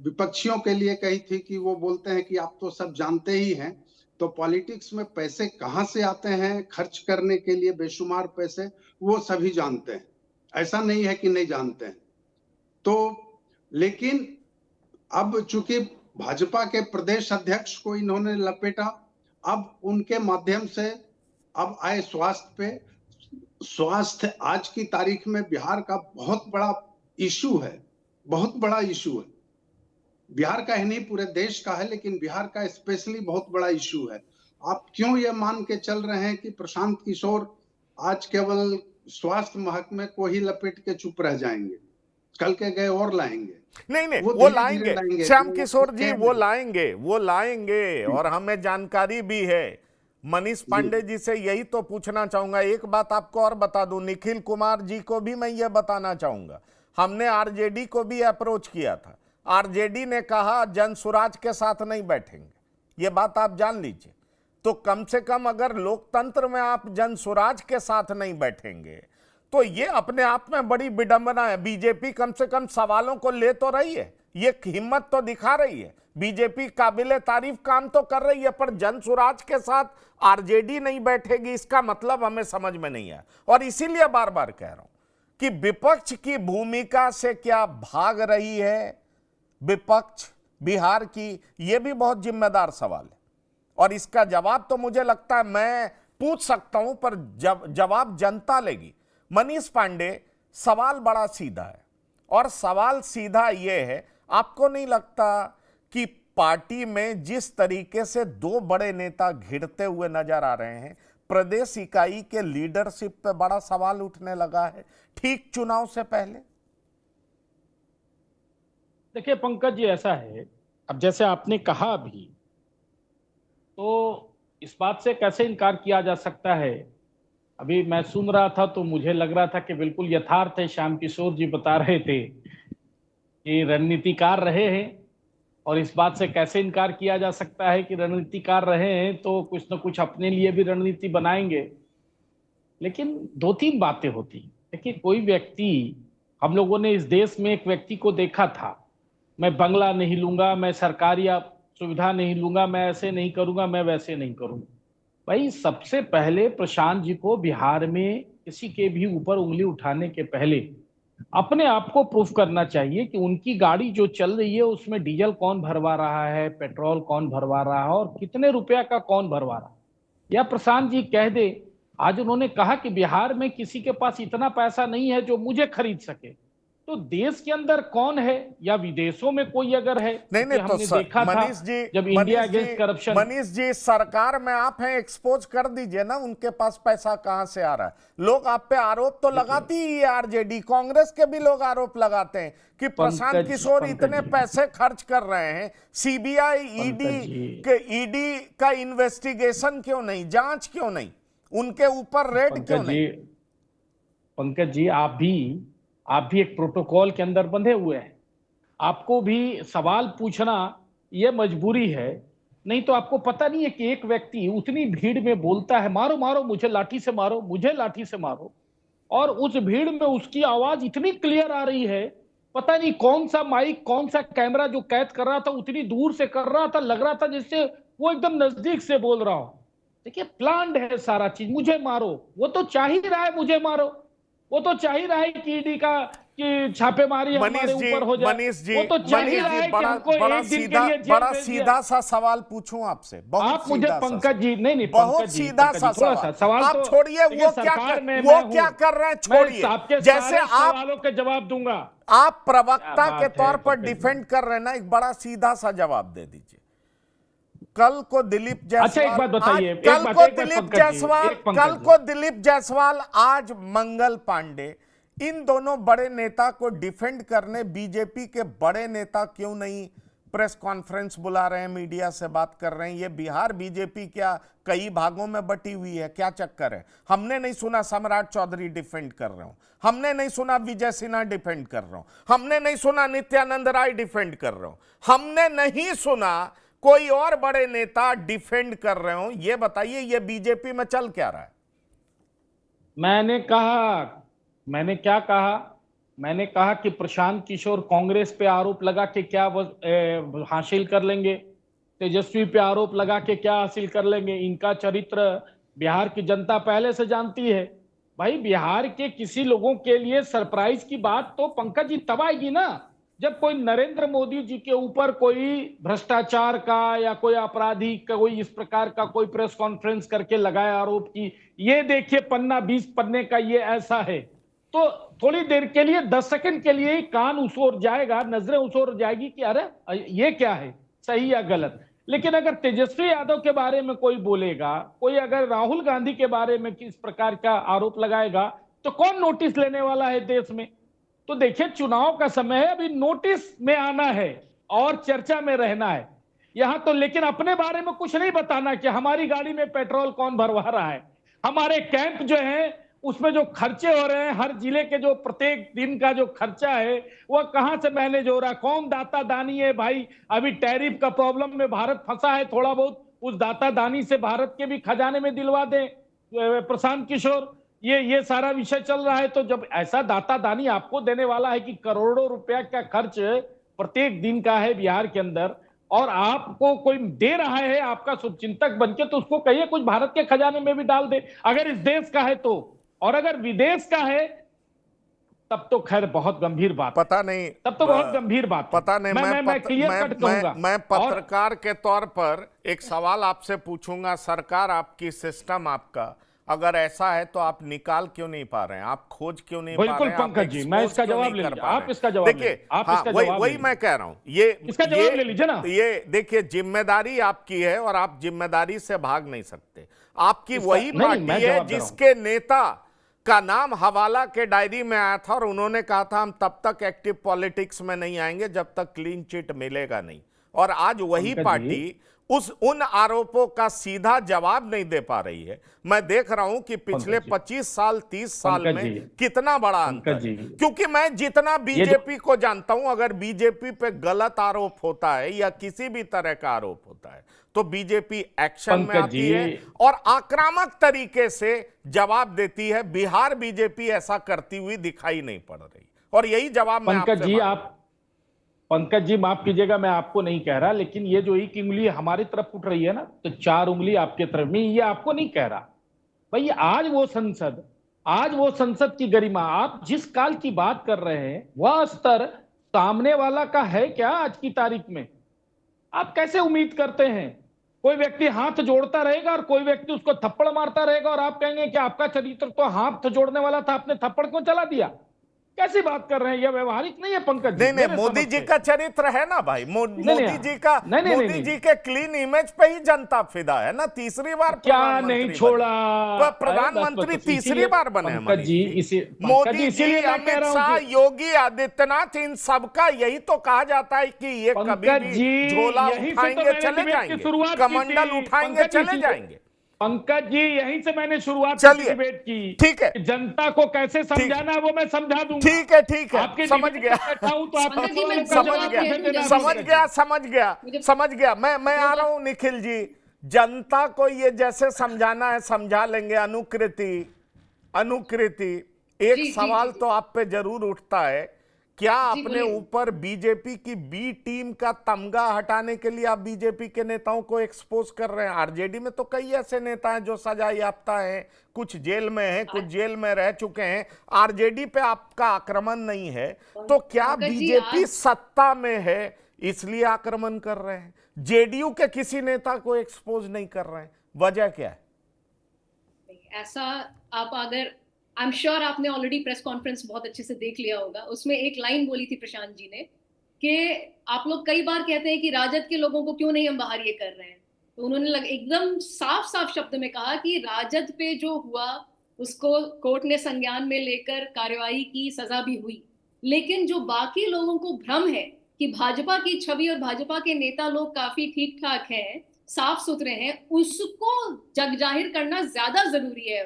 विपक्षियों के लिए कही थी कि वो बोलते हैं कि आप तो सब जानते ही हैं, तो पॉलिटिक्स में पैसे कहां से आते हैं खर्च करने के लिए, बेशुमार पैसे, वो सभी जानते हैं, ऐसा नहीं है कि नहीं जानते हैं। तो लेकिन अब चूंकि भाजपा के प्रदेश अध्यक्ष को इन्होंने लपेटा, अब उनके माध्यम से अब आए स्वास्थ्य पे। स्वास्थ्य आज की तारीख में बिहार का बहुत बड़ा इशू है, बहुत बड़ा इशू है। बिहार का ही नहीं, पूरे देश का है, लेकिन बिहार का स्पेशली बहुत बड़ा इशू है। आप क्यों ये मान के चल रहे हैं कि प्रशांत किशोर आज केवल स्वास्थ्य महकमे को ही लपेट के चुप रह जाएंगे, कल के गए और लाएंगे?
नहीं,
वो
वो
धीरे-धीरे
लाएंगे
लाएंगे।
श्याम
वो
किशोर जी,
कह
वो
रहे
वो लाएंगे और हमें जानकारी भी है। मनीष पांडे जी से यही तो पूछना चाहूंगा। एक बात आपको और बता दूं, निखिल कुमार जी को भी मैं ये बताना चाहूंगा, हमने आरजेडी को भी अप्रोच किया था, आरजेडी ने कहा जनसुराज के साथ नहीं बैठेंगे, ये बात आप जान लीजिए। तो कम से कम अगर लोकतंत्र में आप जनसुराज के साथ नहीं बैठेंगे तो ये अपने आप में बड़ी विडंबना है। बीजेपी कम से कम सवालों को ले तो रही है, ये हिम्मत तो दिखा रही है, बीजेपी काबिले तारीफ काम तो कर रही है, पर जनसुराज के साथ आरजेडी नहीं बैठेगी, इसका मतलब हमें समझ में नहीं आया। और इसीलिए बार बार कह रहा हूं कि विपक्ष की भूमिका से क्या भाग रही है विपक्ष बिहार की, यह भी बहुत जिम्मेदार सवाल है। और इसका जवाब तो मुझे लगता है मैं पूछ सकता हूं, पर जवाब जनता लेगी। मनीष पांडे, सवाल बड़ा सीधा है, और सवाल सीधा यह है, आपको नहीं लगता कि पार्टी में जिस तरीके से दो बड़े नेता घिरते हुए नजर आ रहे हैं, प्रदेश इकाई के लीडरशिप पे बड़ा सवाल उठने लगा है ठीक चुनाव से पहले?
देखिए पंकज जी, ऐसा है, अब जैसे आपने कहा अभी, तो इस बात से कैसे इनकार किया जा सकता है। अभी मैं सुन रहा था तो मुझे लग रहा था कि बिल्कुल यथार्थ है। श्याम किशोर जी बता रहे थे कि रणनीतिकार रहे हैं, और इस बात से कैसे इनकार किया जा सकता है कि रणनीतिकार रहे हैं तो कुछ न कुछ अपने लिए भी रणनीति बनाएंगे। लेकिन दो तीन बातें होती। देखिए, कोई व्यक्ति, हम लोगों ने इस देश में एक व्यक्ति को देखा था, मैं बंगला नहीं लूंगा, मैं सरकारी सुविधा नहीं लूंगा, मैं ऐसे नहीं करूंगा, मैं वैसे नहीं करूंगा। भाई, सबसे पहले प्रशांत जी को बिहार में किसी के भी ऊपर उंगली उठाने के पहले अपने आप को प्रूफ करना चाहिए कि उनकी गाड़ी जो चल रही है उसमें डीजल कौन भरवा रहा है, पेट्रोल कौन भरवा रहा है, और कितने रुपया का कौन भरवा रहा है। या प्रशांत जी कह दे, आज उन्होंने कहा कि बिहार में किसी के पास इतना पैसा नहीं है जो मुझे खरीद सके, तो देश के अंदर कौन है या विदेशों में कोई अगर है?
नहीं, तो
देखा
मनीष जी,
जब India against corruption,
Manish ji सरकार में आप हैं, एक्सपोज कर दीजिए ना उनके पास पैसा कहां से आ रहा है। लोग आप पे आरोप तो लगाती ही है, आरजेडी कांग्रेस के भी लोग आरोप लगाते हैं कि प्रशांत किशोर इतने पैसे खर्च कर रहे हैं, सीबीआई ईडी का इन्वेस्टिगेशन क्यों नहीं, जांच क्यों नहीं, उनके ऊपर रेड क्यों नहीं?
पंकज जी, आप भी एक प्रोटोकॉल के अंदर बंधे हुए हैं, आपको भी सवाल पूछना यह मजबूरी है। नहीं तो आपको पता नहीं है कि एक व्यक्ति उतनी भीड़ में बोलता है, मारो मारो मुझे लाठी से मारो, मुझे लाठी से मारो, और उस भीड़ में उसकी आवाज इतनी क्लियर आ रही है, पता नहीं कौन सा माइक, कौन सा कैमरा जो कैद कर रहा था, उतनी दूर से कर रहा था, लग रहा था जैसे वो एकदम नजदीक से बोल रहा हो। देखिए, प्लान्ड है सारा चीज, मुझे मारो, वो तो चाह ही रहा है मुझे मारो, वो तो चाह ही रहा है कि ईडी का कि छापेमारी हमारे ऊपर हो जाए।
मनीष जी,
वो तो चाह ही रहा है कि हमको एक दिन के लिए जेल भेज दिया।
सीधा सा सवाल पूछूं आपसे,
आप मुझे पंकज जी, नहीं
बहुत सीधा सा सवाल, आप छोड़िए वो क्या कर रहे हैं, छोड़िए। जैसे आप
सवालों के जवाब दूंगा,
आप प्रवक्ता के तौर पर डिफेंड कर रहे हैं ना, एक बड़ा सीधा सा जवाब दे दीजिए। कल को दिलीप जायसवाल,
अच्छा एक बात बताइए,
कल को दिलीप जायसवाल, आज मंगल पांडे, इन दोनों बड़े नेता को डिफेंड करने बीजेपी के बड़े नेता क्यों नहीं प्रेस कॉन्फ्रेंस बुला रहे हैं, मीडिया से बात कर रहे हैं। ये बिहार बीजेपी क्या कई भागों में बटी हुई है? क्या चक्कर है? हमने नहीं सुना सम्राट चौधरी डिफेंड कर रहे हो, हमने नहीं सुना विजय सिन्हा डिफेंड कर रहे हो, हमने नहीं सुना नित्यानंद राय डिफेंड कर रहे हो, हमने नहीं सुना कोई और बड़े नेता डिफेंड कर रहे हो। ये बताइए, ये बीजेपी में चल क्या रहा है?
मैंने क्या कहा? मैंने कहा कि प्रशांत किशोर कांग्रेस पे आरोप लगा के क्या हासिल कर लेंगे, तेजस्वी पे आरोप लगा के क्या हासिल कर लेंगे। इनका चरित्र बिहार की जनता पहले से जानती है। भाई, बिहार के किसी लोगों के लिए सरप्राइज की बात तो पंकज जी तब आएगी ना, जब कोई नरेंद्र मोदी जी के ऊपर कोई भ्रष्टाचार का या कोई आपराधी का कोई इस प्रकार का कोई प्रेस कॉन्फ्रेंस करके लगाए आरोप की, ये देखिए पन्ना 20 पन्ने का ये ऐसा है, तो थोड़ी देर के लिए 10 सेकंड के लिए ही कान उस ओर जाएगा, नजरें उस ओर जाएगी कि अरे ये क्या है, सही या गलत। लेकिन अगर तेजस्वी यादव के बारे में कोई बोलेगा, कोई अगर राहुल गांधी के बारे में किस प्रकार का आरोप लगाएगा, तो कौन नोटिस लेने वाला है देश में? तो देखिए, चुनाव का समय है, अभी नोटिस में आना है और चर्चा में रहना है यहां तो। लेकिन अपने बारे में कुछ नहीं बताना कि हमारी गाड़ी में पेट्रोल कौन भरवा रहा है, हमारे कैंप जो है उसमें जो खर्चे हो रहे हैं, हर जिले के जो प्रत्येक दिन का जो खर्चा है वह कहां से मैनेज हो रहा है, कौन दाता दानी है। भाई, अभी टैरिफ का प्रॉब्लम में भारत फंसा है, थोड़ा बहुत उस दाता दानी से भारत के भी खजाने में दिलवा दें प्रशांत किशोर। ये सारा विषय चल रहा है। तो जब ऐसा दाता दानी आपको देने वाला है कि करोड़ों रुपया का खर्च प्रत्येक दिन का है बिहार के अंदर, और आपको कोई दे रहा है आपका शुभचिंतक बनके, तो उसको कहिए कुछ भारत के खजाने में भी डाल दे, अगर इस देश का है तो। और अगर विदेश का है तब तो खैर बहुत गंभीर बात,
पता नहीं,
तब तो बहुत गंभीर बात।
पता नहीं।
मैं क्लियर कट कहूंगा।
मैं पत्रकार के तौर पर एक सवाल आपसे पूछूंगा। सरकार आपकी, सिस्टम आपका अगर ऐसा है तो आप निकाल क्यों नहीं पा रहे हैं? आप खोज क्यों नहीं पा रहे हैं?
बिल्कुल पंकज जी, मैं इसका जवाब ले लीजिए, आप इसका जवाब
देखिए, वही मैं कह रहा हूं,
इसका जवाब ले लीजिए ना।
ये देखिए, जिम्मेदारी आपकी है और आप जिम्मेदारी से भाग नहीं सकते। आपकी वही पार्टी है जिसके नेता का नाम हवाला के डायरी में आया था और उन्होंने कहा था हम तब तक एक्टिव पॉलिटिक्स में नहीं आएंगे जब तक क्लीन चिट मिलेगा नहीं। और आज वही पार्टी उन आरोपों का सीधा जवाब नहीं दे पा रही है। मैं देख रहा हूं कि पिछले 25 साल 30 साल में कितना बड़ा अंतर है। क्योंकि मैं जितना बीजेपी को जानता हूं, अगर बीजेपी पे गलत आरोप होता है या किसी भी तरह का आरोप होता है तो बीजेपी एक्शन में आती है और आक्रामक तरीके से जवाब देती है। बिहार बीजेपी ऐसा करती हुई दिखाई नहीं पड़ रही, और यही जवाब मैं
पंकज जी माफ कीजिएगा, मैं आपको नहीं कह रहा, लेकिन ये जो एक उंगली हमारी तरफ उठ रही है ना, तो 4 उंगली आपके तरफ में, ये आपको नहीं कह रहा भाई। आज वो संसद की गरिमा, आप जिस काल की बात कर रहे हैं वह स्तर सामने वाला का है क्या आज की तारीख में? आप कैसे उम्मीद करते हैं? कोई व्यक्ति हाथ जोड़ता रहेगा और कोई व्यक्ति उसको थप्पड़ मारता रहेगा और आप कहेंगे कि आपका चरित्र तो हाथ जोड़ने वाला था, आपने थप्पड़ क्यों चला दिया? कैसी बात कर रहे हैं? यह व्यवहारिक नहीं है पंकज जी।
नहीं, मोदी जी का चरित्र है ना भाई, मोदी जी के क्लीन इमेज पे ही जनता फिदा है ना। तीसरी बार
क्या नहीं छोड़ा,
प्रधानमंत्री तीसरी बार बने
पंकज जी।
मोदी जी, अमित शाह, योगी आदित्यनाथ, इन सबका यही तो कहा जाता है कि ये कभी भी झोला उठाएंगे चले जाएंगे, कमंडल उठाएंगे चले जाएंगे।
पंकज जी, यहीं से मैंने शुरुआत की डिबेट की।
ठीक है,
जनता को कैसे समझाना है वो मैं समझा दूंगा।
ठीक है, समझ गया, समझ गया। मैं आ रहा हूं निखिल जी। जनता को ये जैसे समझाना है समझा लेंगे। अनुकृति, एक सवाल तो आप पे जरूर उठता है, क्या अपने ऊपर बीजेपी की बी टीम का तमगा हटाने के लिए आप बीजेपी के नेताओं को एक्सपोज कर रहे हैं? आरजेडी में तो कई ऐसे नेता हैं जो सजा याफ्ता हैं, कुछ जेल में हैं, कुछ जेल में रह चुके हैं। आरजेडी पे आपका आक्रमण नहीं है, तो क्या बीजेपी सत्ता में है इसलिए आक्रमण कर रहे हैं? जेडीयू के किसी नेता को एक्सपोज नहीं कर रहे हैं, वजह क्या है?
ऐसा आप अगर आई एम श्योर आपने ऑलरेडी प्रेस कॉन्फ्रेंस बहुत अच्छे से देख लिया होगा, उसमें एक लाइन बोली थी प्रशांत जी ने कि आप लोग कई बार कहते हैं कि राजद के लोगों को क्यों नहीं हम बाहर ये कर रहे हैं, तो उन्होंने एकदम साफ शब्द में कहा कि राजद पे जो हुआ उसको कोर्ट ने संज्ञान में लेकर कार्रवाई की, सजा भी हुई, लेकिन जो बाकी लोगों को भ्रम है कि भाजपा की छवि और भाजपा के नेता लोग काफी ठीक ठाक हैं, साफ सुथरे हैं, उसको जग जाहिर करना ज्यादा जरूरी है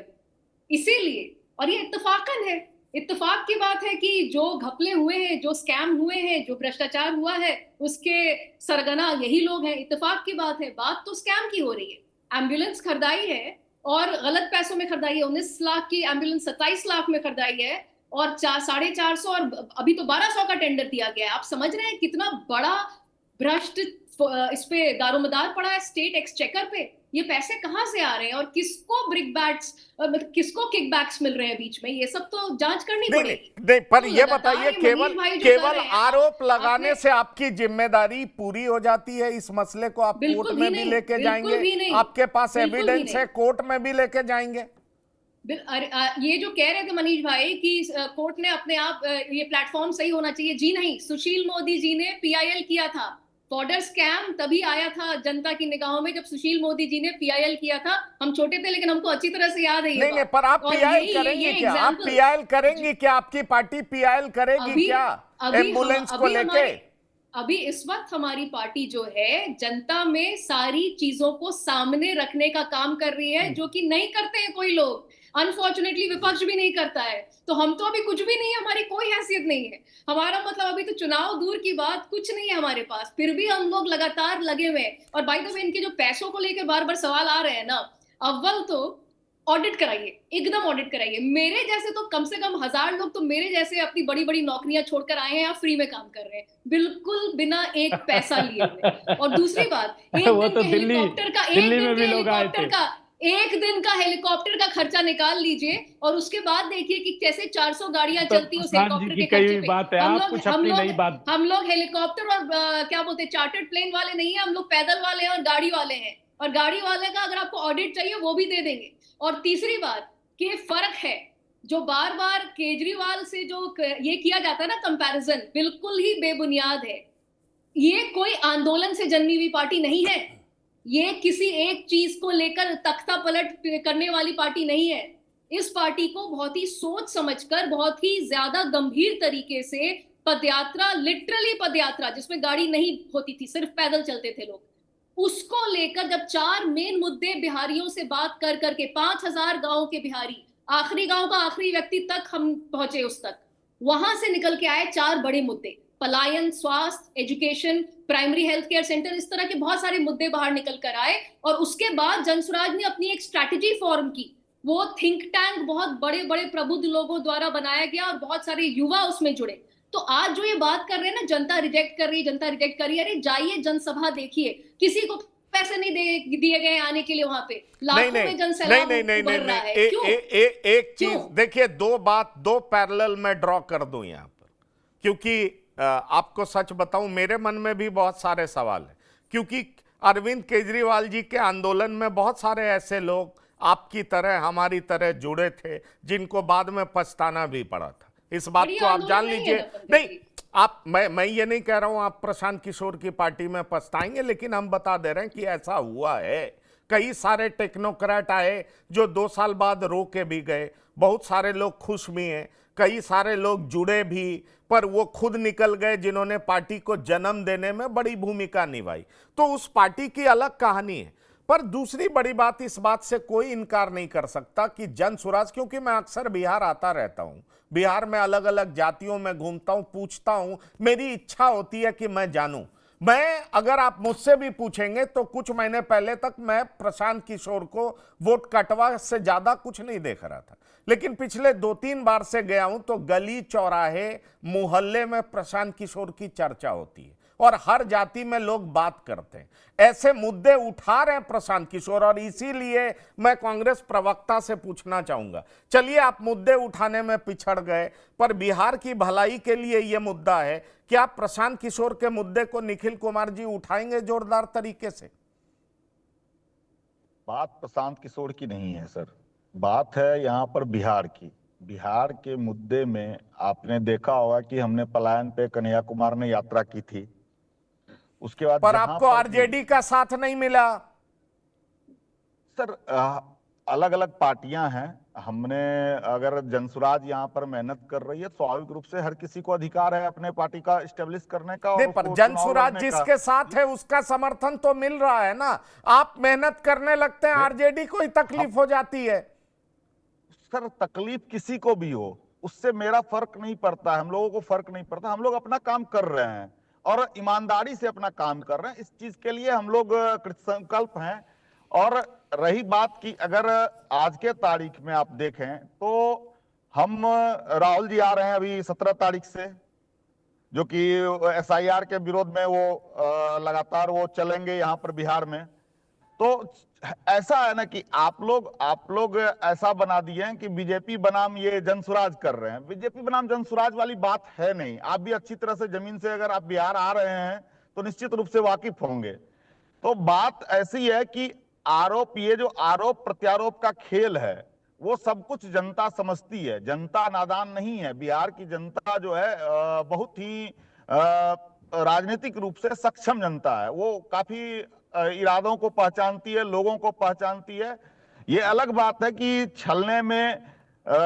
इसीलिए। और ये इत्तेफाकन है, इत्तेफाक की बात है कि जो घपले हुए हैं, जो स्कैम हुए हैं, जो भ्रष्टाचार हुआ है, उसके सरगना यही लोग हैं। इत्तेफाक की बात है, बात तो स्कैम की हो रही है। एम्बुलेंस खरीदाई है और गलत पैसों में खरीदाई है। 19 लाख की एम्बुलेंस 27 लाख में खरीदाई है और 450 और अभी तो 1200 का टेंडर दिया गया है। आप समझ रहे हैं कितना बड़ा भ्रष्ट इस पे दारोमदार पड़ा है स्टेट एक्सचेकर पे। ये पैसे कहां से आ रहे हैं और किसको किसको किकबैक्स मिल रहे हैं बीच में, ये सब तो जांच करनी पड़ेगी।
नहीं, पर
तो
ये बताइए,
मनीष भाई जो कर
केवल
रहे हैं,
आरोप लगाने से आपकी जिम्मेदारी पूरी हो जाती है? इस मसले को आप कोर्ट में भी लेके जाएंगे? आपके पास एविडेंस है, कोर्ट में भी लेके जाएंगे?
ये जो कह रहे थे मनीष भाई कि कोर्ट ने अपने आप ये प्लेटफॉर्म सही होना चाहिए, जी नहीं, सुशील मोदी जी ने पीआईएल किया था। बॉर्डर स्कैम तभी आया था जनता की निगाहों में जब सुशील मोदी जी ने पीआईएल किया था। हम छोटे थे लेकिन हमको अच्छी तरह से याद है।
नहीं, पर आप पीआईएल करेंगे क्या? आप पीआईएल करेंगे क्या? आपकी पार्टी पीआईएल करेगी क्या एम्बुलेंस को लेके?
अभी इस वक्त हमारी पार्टी जो है जनता में सारी चीजों को सामने रखने का काम कर रही है, जो कि नहीं करते हैं कोई लोग। अनफॉर्चुनेटली विपक्ष भी नहीं करता है, तो हम तो अभी कुछ भी नहीं है, हमारी कोई हैसियत नहीं है। हमारा मतलब अभी तो चुनाव दूर की बात, कुछ नहीं है हमारे पास, फिर भी हम लोग लगातार लगे हुए हैं। और बाय द वे, इनके जो पैसों को लेकर बार बार सवाल आ रहे हैं ना, अव्वल तो ऑडिट कराइए, एकदम ऑडिट कराइए। मेरे जैसे तो कम से कम 1000 लोग तो मेरे जैसे अपनी बड़ी बड़ी नौकरियां छोड़कर आए हैं या फ्री में काम कर रहे हैं, बिल्कुल बिना एक पैसा लिए हुए। और दूसरी बात, एक दिन का हेलीकॉप्टर का खर्चा निकाल लीजिए और उसके बाद देखिए कि कैसे 400 गाड़ियां चलती उस हेलीकॉप्टर के खर्चे पे। हम लोग हेलीकॉप्टर और क्या बोलते हैं, चार्टर्ड प्लेन वाले नहीं है, हम लोग पैदल वाले हैं और गाड़ी वाले हैं। और गाड़ी वाले का अगर आपको ऑडिट चाहिए वो भी दे देंगे। और तीसरी बात कि फर्क है, जो बार बार केजरीवाल से जो ये किया जाता है ना कंपैरिजन, बिल्कुल ही बेबुनियाद है। ये कोई आंदोलन से जन्मी हुई पार्टी नहीं है, ये किसी एक चीज को लेकर तख्ता पलट करने वाली पार्टी नहीं है। इस पार्टी को बहुत ही सोच समझकर, बहुत ही ज्यादा गंभीर तरीके से पदयात्रा, लिटरली पदयात्रा जिसमें गाड़ी नहीं होती थी, सिर्फ पैदल चलते थे लोग, उसको लेकर जब 4 मेन मुद्दे बिहारियों से बात कर करके 5000 गांव के बिहारी, आखिरी गांव का आखिरी व्यक्ति तक हम पहुंचे, उस तक वहां से निकल के आए 4 बड़े मुद्दे, पलायन, स्वास्थ्य, education, primary health care centre, इस तरह के बहुत सारे मुद्दे बाहर निकल कर आए। और उसके बाद जनसुराज ने अपनी एक स्ट्रैटेजी फॉर्म की, वो थिंक टैंक बहुत बड़े बड़े प्रबुद्ध लोगों द्वारा बनाया गया और बहुत सारे युवा उसमें जुड़े। तो आज जो ये बात कर रहे हैं ना, जनता रिजेक्ट कर रही है, जनता रिजेक्ट कर रही है, अरे जाइए जनसभा देखिए, किसी को पैसे नहीं दिए गए आने के लिए, वहां पे लाखों में जनसैलाब उमड़ रहा है।
एक चीज देखिए, दो पैरेलल में ड्रॉ कर दूं यहां पर, क्योंकि आपको सच बताऊं मेरे मन में भी बहुत सारे सवाल हैं, क्योंकि अरविंद केजरीवाल जी के आंदोलन में बहुत सारे ऐसे लोग आपकी तरह, हमारी तरह जुड़े थे, जिनको बाद में पछताना भी पड़ा था। इस बात को आप जान लीजिए। नहीं, मैं ये नहीं कह रहा हूं आप प्रशांत किशोर की पार्टी में पछताएंगे, लेकिन हम बता दे रहे हैं कि ऐसा हुआ है। कई सारे टेक्नोक्रेट आए जो 2 साल बाद रो के भी गए, बहुत सारे लोग खुश भी हैं, कई सारे लोग जुड़े भी, पर वो खुद निकल गए जिन्होंने पार्टी को जन्म देने में बड़ी भूमिका निभाई। तो उस पार्टी की अलग कहानी है। पर दूसरी बड़ी बात, इस बात से कोई इनकार नहीं कर सकता कि जनसुराज, क्योंकि मैं अक्सर बिहार आता रहता हूं, बिहार में अलग अलग जातियों में घूमता हूं, पूछता हूं, मेरी इच्छा होती है कि मैं जानूं। मैं, अगर आप मुझसे भी पूछेंगे तो कुछ महीने पहले तक मैं प्रशांत किशोर को वोट कटवा से ज्यादा कुछ नहीं देख रहा था, लेकिन पिछले 2-3 बार से गया हूं तो गली चौराहे मोहल्ले में प्रशांत किशोर की चर्चा होती है और हर जाति में लोग बात करते हैं। ऐसे मुद्दे उठा रहे हैं प्रशांत किशोर, और इसीलिए मैं कांग्रेस प्रवक्ता से पूछना चाहूंगा, चलिए आप मुद्दे उठाने में पिछड़ गए, पर बिहार की भलाई के लिए यह मुद्दा है, क्या प्रशांत किशोर के मुद्दे को निखिल कुमार जी उठाएंगे जोरदार तरीके से?
बात प्रशांत किशोर की नहीं है सर, बात है यहाँ पर बिहार की। बिहार के मुद्दे में आपने देखा होगा कि हमने पलायन पे कन्हैया कुमार ने यात्रा की थी, उसके बाद
पर आपको आरजेडी का साथ नहीं मिला।
सर अलग अलग पार्टियां हैं, हमने अगर जनसुराज यहाँ पर मेहनत कर रही है, स्वाभाविक रूप से हर किसी को अधिकार है अपने पार्टी का इस्टेब्लिश करने का और
नहीं, पर
उसको चुनाव
जनसुराज
लड़ने का।
जिसके साथ है उसका समर्थन तो मिल रहा है ना। आप मेहनत करने लगते हैं, आरजेडी को ही तकलीफ हो जाती है।
सर, तकलीफ किसी को भी हो, उससे मेरा फर्क नहीं पड़ता, हम लोगों को फर्क नहीं पड़ता। हम लोग अपना काम कर रहे हैं और ईमानदारी से अपना काम कर रहे हैं। इस चीज के लिए हम लोग कृतसंकल्प हैं। और रही बात की, अगर आज के तारीख में आप देखें तो हम राहुल जी आ रहे हैं अभी 17 तारीख से, जो कि एसआईआर के विरोध में वो लगातार वो चलेंगे यहाँ पर बिहार में। तो ऐसा है ना कि आप लोग ऐसा बना दिए हैं कि बीजेपी बनाम ये जनसुराज कर रहे हैं। बीजेपी बनाम जनसुराज वाली बात है नहीं। आप भी अच्छी तरह से जमीन से अगर आप बिहार आ रहे हैं तो निश्चित रूप से वाकिफ होंगे। तो बात ऐसी है कि ये जो आरोप प्रत्यारोप का खेल है वो सब कुछ जनता समझती है। जनता नादान नहीं है। बिहार की जनता जो है बहुत ही राजनीतिक रूप से सक्षम जनता है। वो काफी इरादों को पहचानती है, लोगों को पहचानती है। ये अलग बात है कि छलने में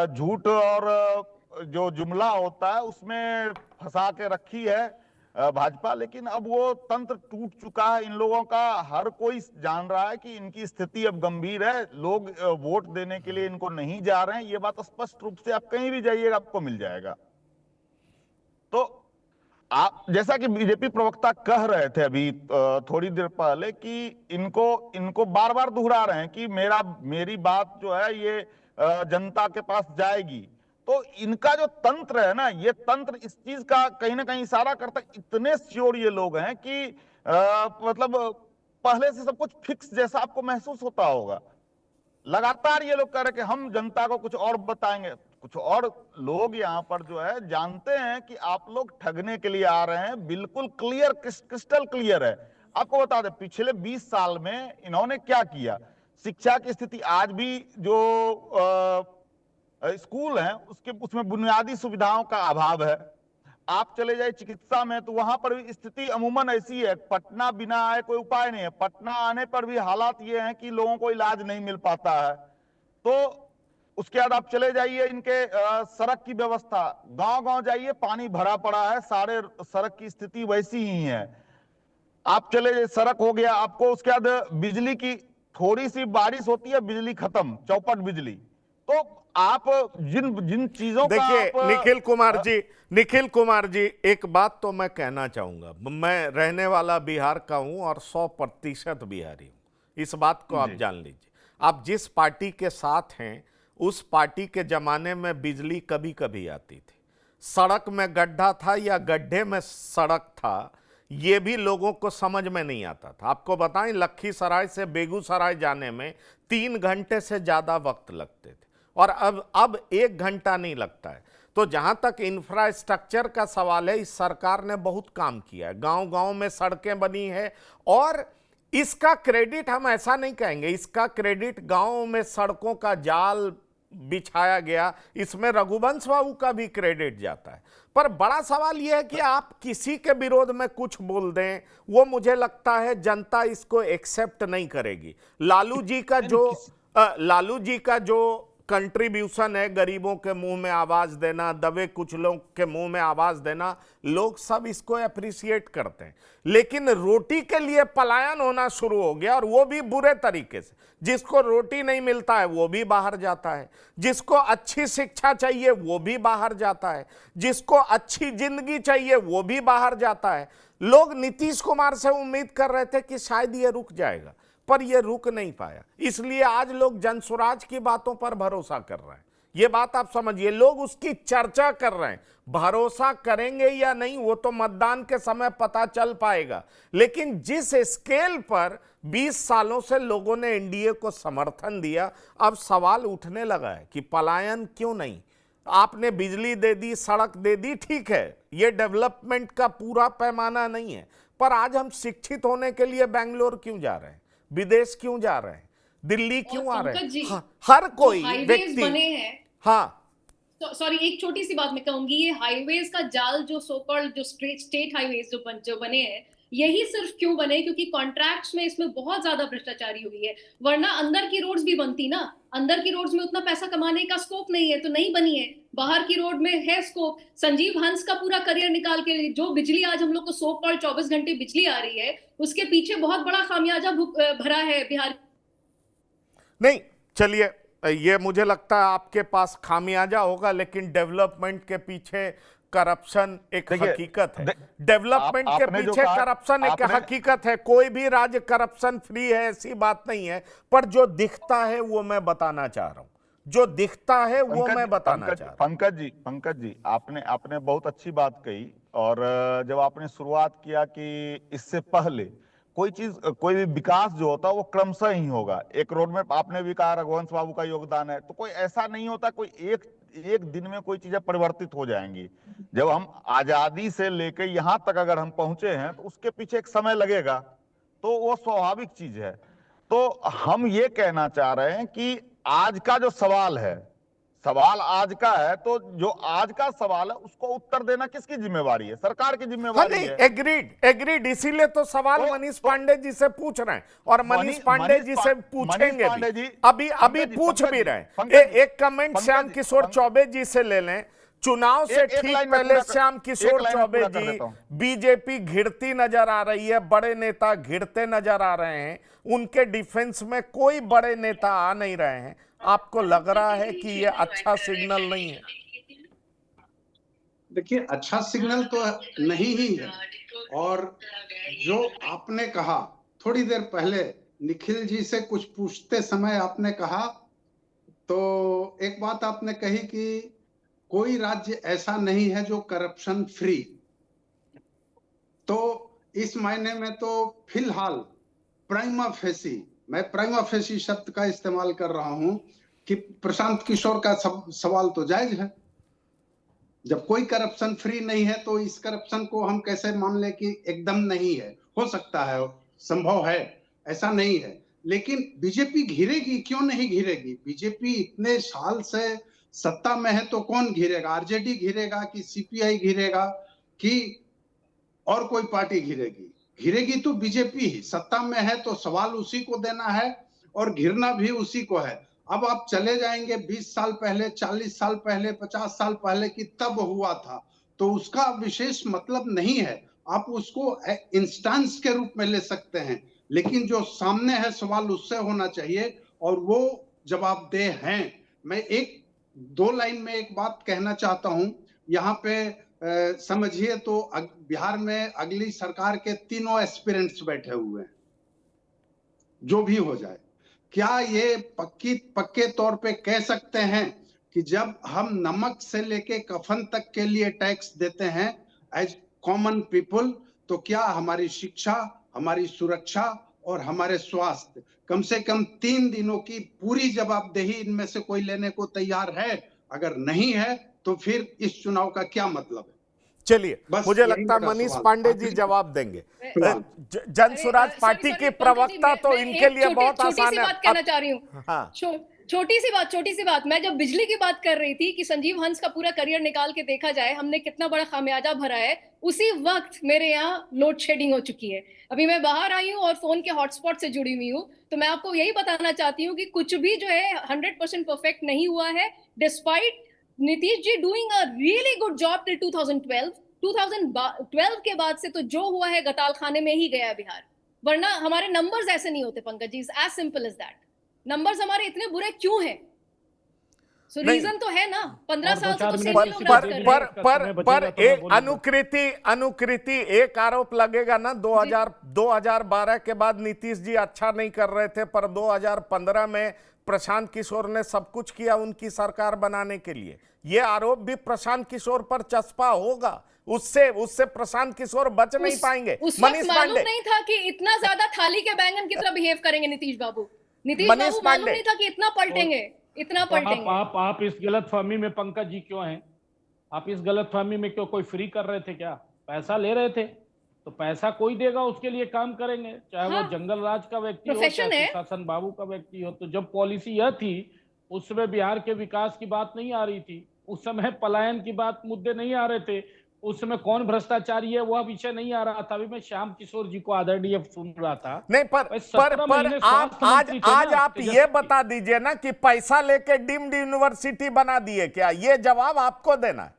झूठ और जो जुमला होता है उसमें फंसा के रखी है भाजपा, लेकिन अब वो तंत्र टूट चुका है इन लोगों का। हर कोई जान रहा है कि इनकी स्थिति अब गंभीर है। लोग वोट देने के लिए इनको नहीं जा रहे हैं। ये बात स्पष्ट रूप से आप कहीं भी जाइएगा आपको मिल जाएगा। तो आप जैसा कि बीजेपी प्रवक्ता कह रहे थे अभी थोड़ी देर पहले कि इनको बार बार दोहरा रहे हैं कि मेरी बात जो है ये जनता के पास जाएगी। तो इनका जो तंत्र है ना, ये तंत्र इस चीज का कहीं ना कहीं इशारा करता है। इतने श्योर ये लोग हैं कि मतलब पहले से सब कुछ फिक्स जैसा आपको महसूस होता होगा। लगातार ये लोग कह रहे हैं कि हम जनता को कुछ और बताएंगे। कुछ और लोग यहाँ पर जो है जानते हैं कि आप लोग ठगने के लिए आ रहे हैं। बिल्कुल क्लियर, क्रिस्टल क्लियर है। आपको बता दें पिछले 20 साल में इन्होंने क्या किया। शिक्षा की स्थिति आज भी जो स्कूल है उसमें बुनियादी सुविधाओं का अभाव है। आप चले जाए चिकित्सा में तो वहां पर भी स्थिति अमूमन ऐसी है। पटना बिना आए कोई उपाय नहीं है। पटना आने पर भी हालात ये हैं कि लोगों को इलाज नहीं मिल पाता है। तो उसके बाद आप चले जाइए इनके सड़क की व्यवस्था, गांव-गांव जाइए पानी भरा पड़ा है। सारे सड़क की स्थिति वैसी ही है। आप चले जाइए, सड़क हो गया आपको। उसके बाद बिजली की थोड़ी सी बारिश होती है बिजली खत्म, चौपट बिजली। तो आप जिन चीजों का
देखिए निखिल कुमार जी एक बात तो मैं कहना चाहूंगा। मैं रहने वाला बिहार का हूं और 100% बिहारी हूं। इस बात को आप जान लीजिए। आप जिस पार्टी के साथ हैं उस पार्टी के जमाने में बिजली कभी कभी आती थी, सड़क में गड्ढा था या गड्ढे में सड़क था, ये भी लोगों को समझ में नहीं आता था। आपको बताएं लखीसराय से बेगूसराय जाने में 3 घंटे से ज्यादा वक्त लगते थे और अब 1 घंटा नहीं लगता है। तो जहां तक इंफ्रास्ट्रक्चर का सवाल है, इस सरकार ने बहुत काम किया है। गांव-गांव में सड़कें बनी है और इसका क्रेडिट हम ऐसा नहीं कहेंगे, इसका क्रेडिट गांव में सड़कों का जाल बिछाया गया, इसमें रघुवंश बाबू का भी क्रेडिट जाता है। पर बड़ा सवाल यह है कि आप किसी के विरोध में कुछ बोल दें, वो मुझे लगता है जनता इसको एक्सेप्ट नहीं करेगी। लालू जी का जो कंट्रीब्यूशन है, गरीबों के मुंह में आवाज देना, दबे कुचलों के मुंह में आवाज देना, लोग सब इसको अप्रिशिएट करते हैं। लेकिन रोटी के लिए पलायन होना शुरू हो गया और वो भी बुरे तरीके से। जिसको रोटी नहीं मिलता है वो भी बाहर जाता है, जिसको अच्छी शिक्षा चाहिए वो भी बाहर जाता है, जिसको अच्छी जिंदगी चाहिए वो भी बाहर जाता है। लोग नीतीश कुमार से उम्मीद कर रहे थे कि शायद ये रुक जाएगा, पर यह रुक नहीं पाया। इसलिए आज लोग जनसुराज की बातों पर भरोसा कर रहे हैं। ये बात आप समझिए, लोग उसकी चर्चा कर रहे हैं। भरोसा करेंगे या नहीं वो तो मतदान के समय पता चल पाएगा। लेकिन जिस स्केल पर 20 सालों से लोगों ने एनडीए को समर्थन दिया, अब सवाल उठने लगा है कि पलायन क्यों नहीं। आपने बिजली दे दी, सड़क दे दी, ठीक है, ये डेवलपमेंट का पूरा पैमाना नहीं है। पर आज हम शिक्षित होने के लिए बेंगलोर क्यों जा रहे हैं, विदेश क्यों जा रहे हैं, दिल्ली क्यों आ रहे हैं? हर कोई व्यक्ति
बने हैं।
हाँ
सॉरी, एक छोटी सी बात मैं कहूंगी, ये हाईवेज का जाल जो सो कॉल्ड जो स्टेट हाईवेज जो बने हैं, यही सिर्फ क्यों बने? क्योंकि कॉन्ट्रैक्ट्स में इसमें बहुत ज्यादा भ्रष्टाचारी हुई है, वरना अंदर की रोड्स भी बनती ना। अंदर की रोड्स में उतना पैसा कमाने का स्कोप नहीं है तो नहीं बनी है, बाहर की रोड में है स्कोप। संजीव हंस का पूरा करियर निकाल के जो बिजली आज हम लोग को 24 घंटे बिजली आ रही है, उसके पीछे बहुत बड़ा खामियाजा भरा है बिहार।
नहीं, चलिए, ये मुझे लगता है आपके पास खामियाजा होगा, लेकिन डेवलपमेंट के पीछे करप्शन एक हकीकत है। डेवलपमेंट के पीछे करप्शन एक हकीकत है। कोई भी राज्य करप्शन फ्री है ऐसी बात नहीं है, पर जो दिखता है वो मैं बताना चाह रहा हूं, जो दिखता है वो मैं बताना चाह रहा हूं।
पंकज जी, आपने बहुत अच्छी बात कही। और जब आपने शुरुआत किया कि इससे पहले कोई भी विकास जो होता है वो क्रमशः ही होगा। एक रोड में आपने भी कहा रघुवंश बाबू का योगदान है, तो कोई ऐसा नहीं होता कोई एक दिन में कोई चीजें परिवर्तित हो जाएंगी। जब हम आजादी से लेकर यहां तक अगर हम पहुंचे हैं तो उसके पीछे एक समय लगेगा, तो वो स्वाभाविक चीज है। तो हम ये कहना चाह रहे हैं कि आज का जो सवाल आज का है, तो जो आज का सवाल है उसको उत्तर देना किसकी जिम्मेवारी है? सरकार की जिम्मेवारी है।
एग्रीड, इसीलिए तो सवाल मनीष पांडे जी से पूछ रहे हैं, और मनीष पांडे जी से पूछेंगे भी। अभी पूछ भी रहे हैं। एक कमेंट श्याम किशोर चौबे जी से ले लें। चुनाव से ठीक पहले श्याम किशोर चौबे जी, बीजेपी घिरती नजर आ रही है, बड़े नेता घिरते नजर आ रहे हैं, उनके डिफेंस में कोई बड़े नेता आ नहीं रहे हैं। आपको लग रहा है कि ये अच्छा सिग्नल नहीं है?
देखिए, अच्छा सिग्नल तो नहीं ही है। और जो आपने कहा थोड़ी देर पहले निखिल जी से कुछ पूछते समय आपने कहा, तो एक बात आपने कही कि कोई राज्य ऐसा नहीं है जो करप्शन फ्री। तो इस मायने में तो फिलहाल प्राइमा फेसी, मैं प्राइमा फेसी शब्द का इस्तेमाल कर रहा हूं कि प्रशांत किशोर का सवाल तो जायज है। जब कोई करप्शन फ्री नहीं है तो इस करप्शन को हम कैसे मान ले कि एकदम नहीं है? हो सकता है, संभव है, ऐसा नहीं है। लेकिन बीजेपी घिरेगी क्यों नहीं घिरेगी? बीजेपी इतने साल से सत्ता में है तो कौन घिरेगा? आरजेडी घिरेगा कि सीपीआई घिरेगा कि और कोई पार्टी घिरेगी? घिरेगी तो बीजेपी ही। सत्ता में है तो सवाल उसी को देना है और घिरना भी उसी को है। अब आप चले जाएंगे 20 साल पहले, 40 साल पहले, 50 साल पहले कि तब हुआ था, तो उसका विशेष मतलब नहीं है। आप उसको इंस्टेंस के रूप में ले सकते हैं, लेकिन जो सामने है सवाल उससे होना चाहिए और वो जवाबदेह हैं। मैं एक दो लाइन में एक बात कहना चाहता हूं। यहाँ पे समझिए तो बिहार में अगली सरकार के तीनों एस्पिरेंट्स बैठे हुए हैं। जो भी हो जाए, क्या ये पक्के तौर पे कह सकते हैं कि जब हम नमक से लेके कफन तक के लिए टैक्स देते हैं एज कॉमन पीपल, तो क्या हमारी शिक्षा, हमारी सुरक्षा और हमारे स्वास्थ्य, कम से कम 3 दिनों की पूरी जवाबदेही इनमें से कोई लेने को तैयार है? अगर नहीं है तो फिर इस चुनाव का क्या मतलब है?
चलिए, मुझे लगता है मनीष पांडे जी जवाब देंगे। जनसुराज पार्टी के प्रवक्ता तो इनके लिए बहुत आसान है।
बात कहना चाह रही हूँ। हाँ। छोटी सी बात, मैं जब बिजली की बात कर रही थी कि संजीव हंस का पूरा करियर निकाल के देखा जाए हमने कितना बड़ा खामियाजा भरा है, उसी वक्त मेरे यहाँ लोड शेडिंग हो चुकी है। अभी मैं बाहर आई हूँ और फोन के हॉटस्पॉट से जुड़ी हुई हूँ, तो मैं आपको यही बताना चाहती हूँ कि कुछ भी जो है 100% परफेक्ट नहीं हुआ है, despite Nitish ji doing a really good job till 2012 के बाद से तो जो हुआ है गताल खाने में ही गया बिहार, वरना हमारे नंबर्स ऐसे नहीं होते Pankaj ji. As simple as that. Numbers हमारे इतने बुरे क्यों हैं? सो रीजन तो है ना, 15 साल से तो
पर एक अनुकृति एक आरोप लगेगा ना, 2012 के बाद नीतीश जी अच्छा नहीं कर रहे थे, पर 2015 में प्रशांत किशोर ने सब कुछ किया उनकी सरकार बनाने के लिए। ये आरोप भी प्रशांत किशोर पर चस्पा होगा, उससे प्रशांत किशोर बच नहीं पाएंगे।
मनीष पांडे नहीं था कि इतना ज्यादा थाली के बैंगन की तरह बिहेव करेंगे नीतीश बाबू मालूम नहीं था कि इतना पलटेंगे।
आप इस गलतफहमी में पंकज जी क्यों हैं? आप इस गलतफहमी में क्यों? कोई फ्री कर रहे थे क्या? पैसा ले रहे थे तो पैसा कोई देगा, उसके लिए काम करेंगे, चाहे वो जंगल राज का व्यक्ति हो, चाहे शासन बाबू का व्यक्ति हो। तो जब पॉलिसी यह थी उस समय बिहार के विकास की बात नहीं आ रही थी, उस समय पलायन की बात मुद्दे नहीं आ रहे थे, उसमें कौन भ्रष्टाचारी है वह विषय नहीं आ रहा था। अभी मैं श्याम किशोर जी को आदरणीय सुन रहा था।
नहीं, पर आप आज आप ये बता दीजिए ना कि पैसा लेके डीम्ड यूनिवर्सिटी बना दिए क्या? ये जवाब आपको देना है।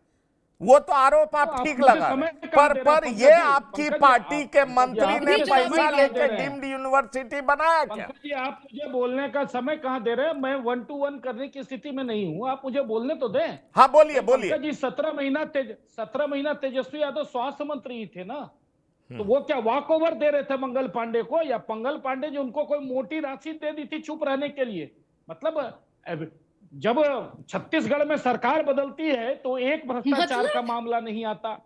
वो तो आरोप आप ठीक लगा रहे हैं, पर ये आपकी पार्टी के मंत्री ने पैसा लेके डीम्ड यूनिवर्सिटी बनाया क्या?
पंकज जी, आप मुझे बोलने का समय कहाँ दे रहे हैं? मैं 1 to 1 करने की स्थिति में नहीं हूँ, आप मुझे बोलने तो दें।
हाँ, बोलिए बोलिए।
पंकज जी, 17 महीना तेजस्वी यादव स्वास्थ्य मंत्री ही थे ना, तो वो क्या वॉक ओवर दे रहे थे मंगल पांडे को, या मंगल पांडे जी उनको कोई मोटी राशि दे दी थी चुप रहने के लिए? मतलब जब छत्तीसगढ़ में सरकार बदलती है तो एक भ्रष्टाचार का मामला नहीं आता।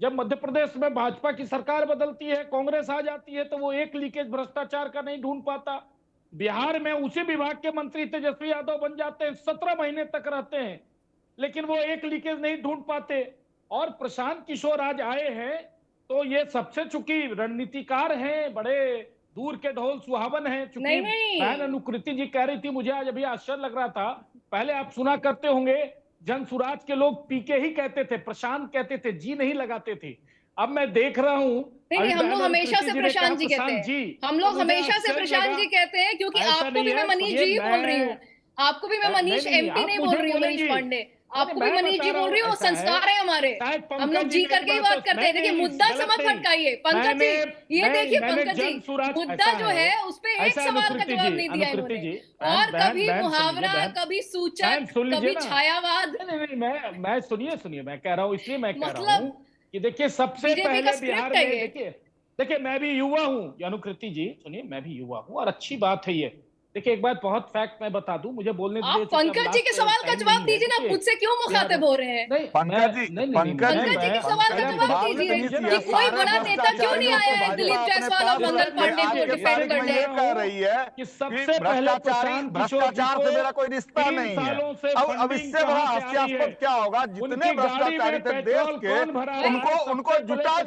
जब मध्य प्रदेश में भाजपा की सरकार बदलती है, कांग्रेस आ जाती है, तो वो एक लीकेज भ्रष्टाचार का नहीं ढूंढ पाता। बिहार में उसी विभाग के मंत्री तेजस्वी यादव बन जाते हैं, 17 महीने तक रहते हैं, लेकिन वो एक लीकेज नहीं ढूंढ पाते। और प्रशांत किशोर आज आए हैं तो ये सबसे, चूंकि रणनीतिकार हैं, बड़े दूर के ढोल सुहावन हैं। चूंकि बहन अनुकृति जी कह रही थी, मुझे आज अभी आश्चर्य लग रहा था, पहले आप सुना करते होंगे जन सुराज के लोग पीके ही कहते थे, प्रशांत कहते थे, जी नहीं लगाते थे। अब मैं देख रहा हूँ
नहीं, हम लोग हमेशा से प्रशांत जी कहते हैं, हम लोग हमेशा से प्रशांत जी कहते हैं, क्योंकि आपको भी मैं मनीष जी बोल रही हूँ, आपको भी मैं मनीष एमपी नहीं बोल रही हूँ, मनीष पांडे, आपको भी मनीष जी बोल रही हूँ। संस्कार है हमारे, हम लोग जी करके ही बात करते हैं। देखिए, मुद्दा से मत भटकाइए पंकज जी, ये देखिए पंकज जी, मुद्दा जो है उस पे एक सवाल का जवाब नहीं दिया इन्होंने, और कभी मुहावरा, कभी सूचक, कभी छायावाद।
नहीं, मैं सुनिए मैं कह रहा हूँ, इसलिए मैं कह रहा हूँ कि देखिए, सबसे पहले बिहार में देखिए मैं भी युवा हूँ, अनुकृति जी सुनिए, मैं भी युवा हूँ, और अच्छी बात है ये। देखिए, एक बात बहुत फैक्ट मैं बता दूं, मुझे बोलने दीजिए।
आप पंकज जी के सवाल का जवाब दीजिए ना, मुझसे क्यों मुखातिब हो रहे हैं?
पंकज जी
के सवाल का जवाब दीजिए कि कोई बड़ा नेता क्यों नहीं आया है दिलीप जायसवाल और मंगल पांडे को डिफेंड करने?
कह रही है
कि सबसे पहले
भ्रष्टाचार से मेरा कोई रिश्ता नहीं है। अब इससे बड़ा हास्यास्पद क्या होगा? जितने भ्रष्टाचारी थे देश के, उनको जुटा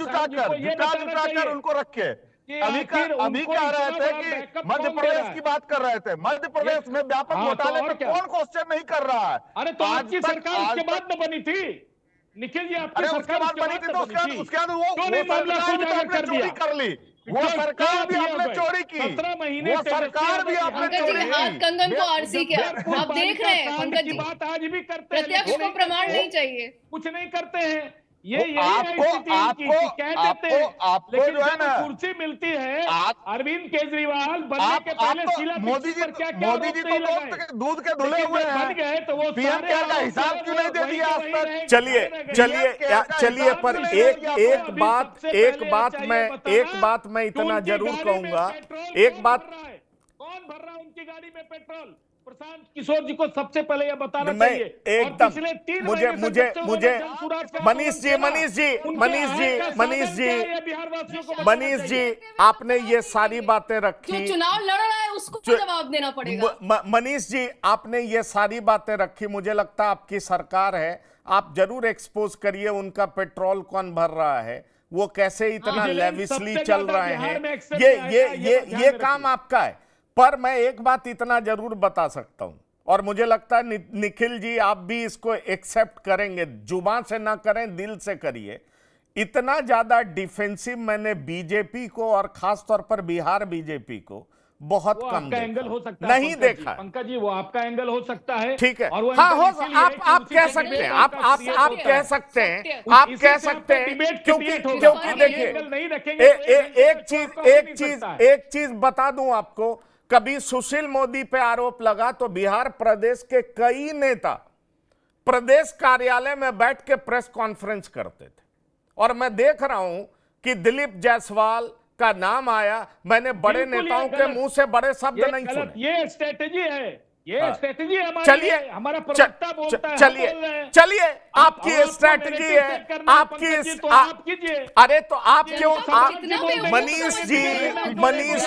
कर उनको रखे। अभी कह रहे थे कि मध्य प्रदेश की बात कर रहे थे, मध्य प्रदेश में व्यापक घोटाले पे कौन क्वेश्चन नहीं कर रहा है?
अरे तो आपकी सरकार उसके बाद में बनी थी निखिल जी, आपकी सरकार
बाद बनी थी, तो उसके बाद वो चोरी कर ली, वो सरकार भी आपने चोरी की,
17 महीने
वो सरकार भी आपने चोरी की।
हाथ कंगन को आरसी किया, आप देख रहे हैं पंकज जी,
बात आज भी करते हैं,
प्रत्यक्ष को प्रमाण नहीं चाहिए,
कुछ नहीं करते हैं। ये
आपको जो है ना
कुर्सी मिलती है, अरविंद केजरीवाल बनने के पहले
मोदी जी तो दूध के धुले हुए हैं,
तो वो
पीएम केयर का हिसाब क्यों नहीं दे दिया आज तक?
चलिए पर एक बात मैं इतना जरूर कहूंगा, एक बात,
कौन भर रहा है उनकी गाड़ी में पेट्रोल? प्रशांत किशोर जी को सबसे पहले यह बताना
मैं
चाहिए।
एकदम
मुझे
मनीष जी आपने ये सारी बातें रखी,
जो चुनाव लड़ रहा है उसको जवाब देना पड़ेगा।
मनीष जी आपने ये सारी बातें रखी, मुझे लगता है आपकी सरकार है, आप जरूर एक्सपोज करिए उनका पेट्रोल कौन भर रहा है, वो कैसे इतना लेविशली चल रहे हैं, ये काम आपका है। पर मैं एक बात इतना जरूर बता सकता हूं, और मुझे लगता है निखिल जी आप भी इसको एक्सेप्ट करेंगे, जुबान से ना करें दिल से करिए, इतना ज्यादा डिफेंसिव मैंने बीजेपी को और खास तौर पर बिहार बीजेपी को बहुत कम
एंगल हो सकता है,
नहीं देखा
पंकज जी, वो आपका एंगल हो सकता है,
ठीक है,
और
हाँ हो, आप कह सकते हैं, आप कह सकते हैं, आप कह सकते हैं, क्योंकि देखिए एक चीज बता दूं आपको, कभी सुशील मोदी पे आरोप लगा तो बिहार प्रदेश के कई नेता प्रदेश कार्यालय में बैठ के प्रेस कॉन्फ्रेंस करते थे, और मैं देख रहा हूं कि दिलीप जायसवाल का नाम आया, मैंने बड़े नेताओं के मुंह से बड़े शब्द नहीं सुने।
ये स्ट्रेटेजी है, ये स्ट्रेटेजी हमारी,
चलिए
हमारा प्रवक्ता बोलता है,
चलिए आपकी स्ट्रेटेजी है, आपकी, अरे तो आप क्यों, मनीष जी मनीष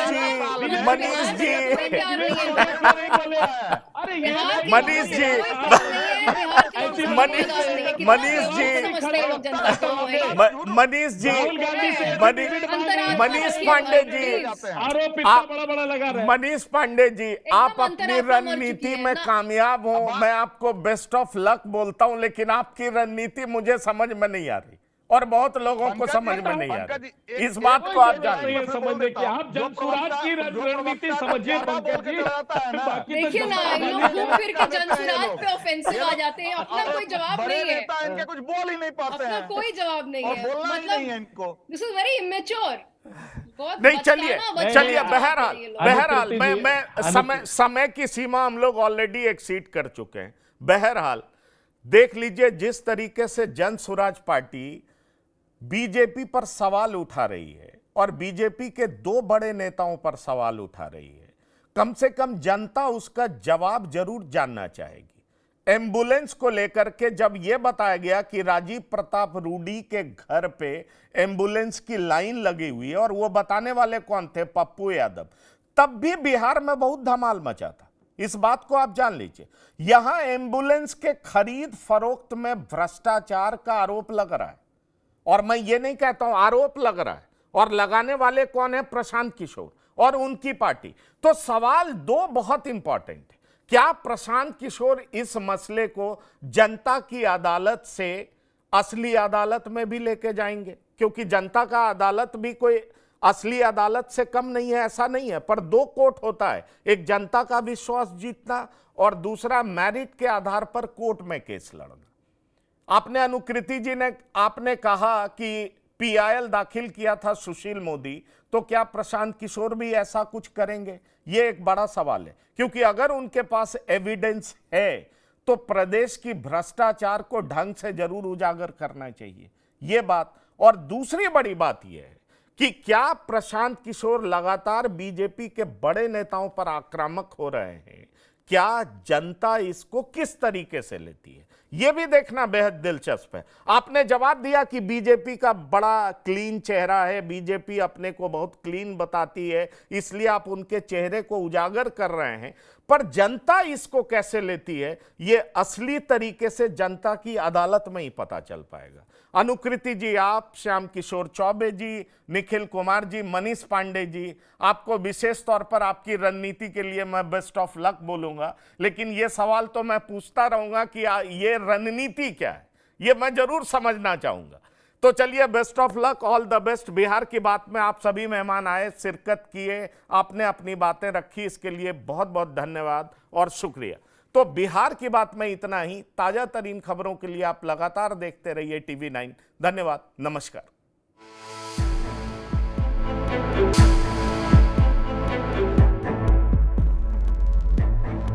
पांडे जी, आप अपनी रणनीति में कामयाब हो, मैं आपको बेस्ट ऑफ लक बोलता हूं, लेकिन आपकी रणनीति मुझे समझ में नहीं आ रही, और बहुत लोगों को समझ में नहीं आ रहा। इस बात को आप जानिए।
समझने की आप जन स्वराज की रणनीति समझिए पंकज जी। बाकी तो
देखिए ना, इन लोग घूम फिर के जन स्वराज पे ऑफेंसिव आ जाते हैं, अपना कोई जवाब नहीं है,
इनके कुछ बोल ही नहीं पाते
अपना
हैं,
कोई जवाब नहीं
और
है,
बोलना ही नहीं है
मतलब
इनको।
This is very immature.
नहीं, चलिए बहरहाल मैं समय की सीमा हम लोग ऑलरेडी एक्सीड कर चुके हैं। बहरहाल देख लीजिए, जिस तरीके से जन स्वराज पार्टी बीजेपी पर सवाल उठा रही है और बीजेपी के दो बड़े नेताओं पर सवाल उठा रही है, कम से कम जनता उसका जवाब जरूर जानना चाहेगी। एम्बुलेंस को लेकर के जब यह बताया गया कि राजीव प्रताप रूडी के घर पे एम्बुलेंस की लाइन लगी हुई है, और वो बताने वाले कौन थे? पप्पू यादव। तब भी बिहार में बहुत धमाल मचा था। इस बात को आप जान लीजिए। यहां एम्बुलेंस के खरीद फरोख्त में भ्रष्टाचार का आरोप लग रहा है, और मैं ये नहीं कहता हूं, आरोप लग रहा है, और लगाने वाले कौन है? प्रशांत किशोर और उनकी पार्टी। तो सवाल दो बहुत इंपॉर्टेंट है। क्या प्रशांत किशोर इस मसले को जनता की अदालत से असली अदालत में भी लेके जाएंगे? क्योंकि जनता का अदालत भी कोई असली अदालत से कम नहीं है, ऐसा नहीं है, पर दो कोर्ट होता है, एक जनता का विश्वास जीतना और दूसरा मेरिट के आधार पर कोर्ट में केस लड़ना। आपने अनुकृति जी ने आपने कहा कि पीआईएल दाखिल किया था सुशील मोदी, तो क्या प्रशांत किशोर भी ऐसा कुछ करेंगे? यह एक बड़ा सवाल है, क्योंकि अगर उनके पास एविडेंस है तो प्रदेश की भ्रष्टाचार को ढंग से जरूर उजागर करना चाहिए, यह बात। और दूसरी बड़ी बात यह है कि क्या प्रशांत किशोर लगातार बीजेपी के बड़े नेताओं पर आक्रामक हो रहे हैं, क्या जनता इसको किस तरीके से लेती है, यह भी देखना बेहद दिलचस्प है। आपने जवाब दिया कि बीजेपी का बड़ा क्लीन चेहरा है, बीजेपी अपने को बहुत क्लीन बताती है, इसलिए आप उनके चेहरे को उजागर कर रहे हैं, पर जनता इसको कैसे लेती है, यह असली तरीके से जनता की अदालत में ही पता चल पाएगा। अनुकृति जी, आप, श्याम किशोर चौबे जी, निखिल कुमार जी, मनीष पांडे जी, आपको विशेष तौर पर आपकी रणनीति के लिए मैं बेस्ट ऑफ लक बोलूंगा, लेकिन यह सवाल तो मैं पूछता रहूंगा कि ये रणनीति क्या है, ये मैं जरूर समझना चाहूंगा। तो चलिए, best of luck, all the best. Bihar की बात में आप सभी मेहमान आए, शिरकत किए, आपने अपनी बातें रखी, इसके लिए बहुत बहुत धन्यवाद और शुक्रिया। तो बिहार की बात में इतना ही। ताजा तरीन खबरों के लिए आप लगातार देखते रहिए TV9। धन्यवाद, नमस्कार।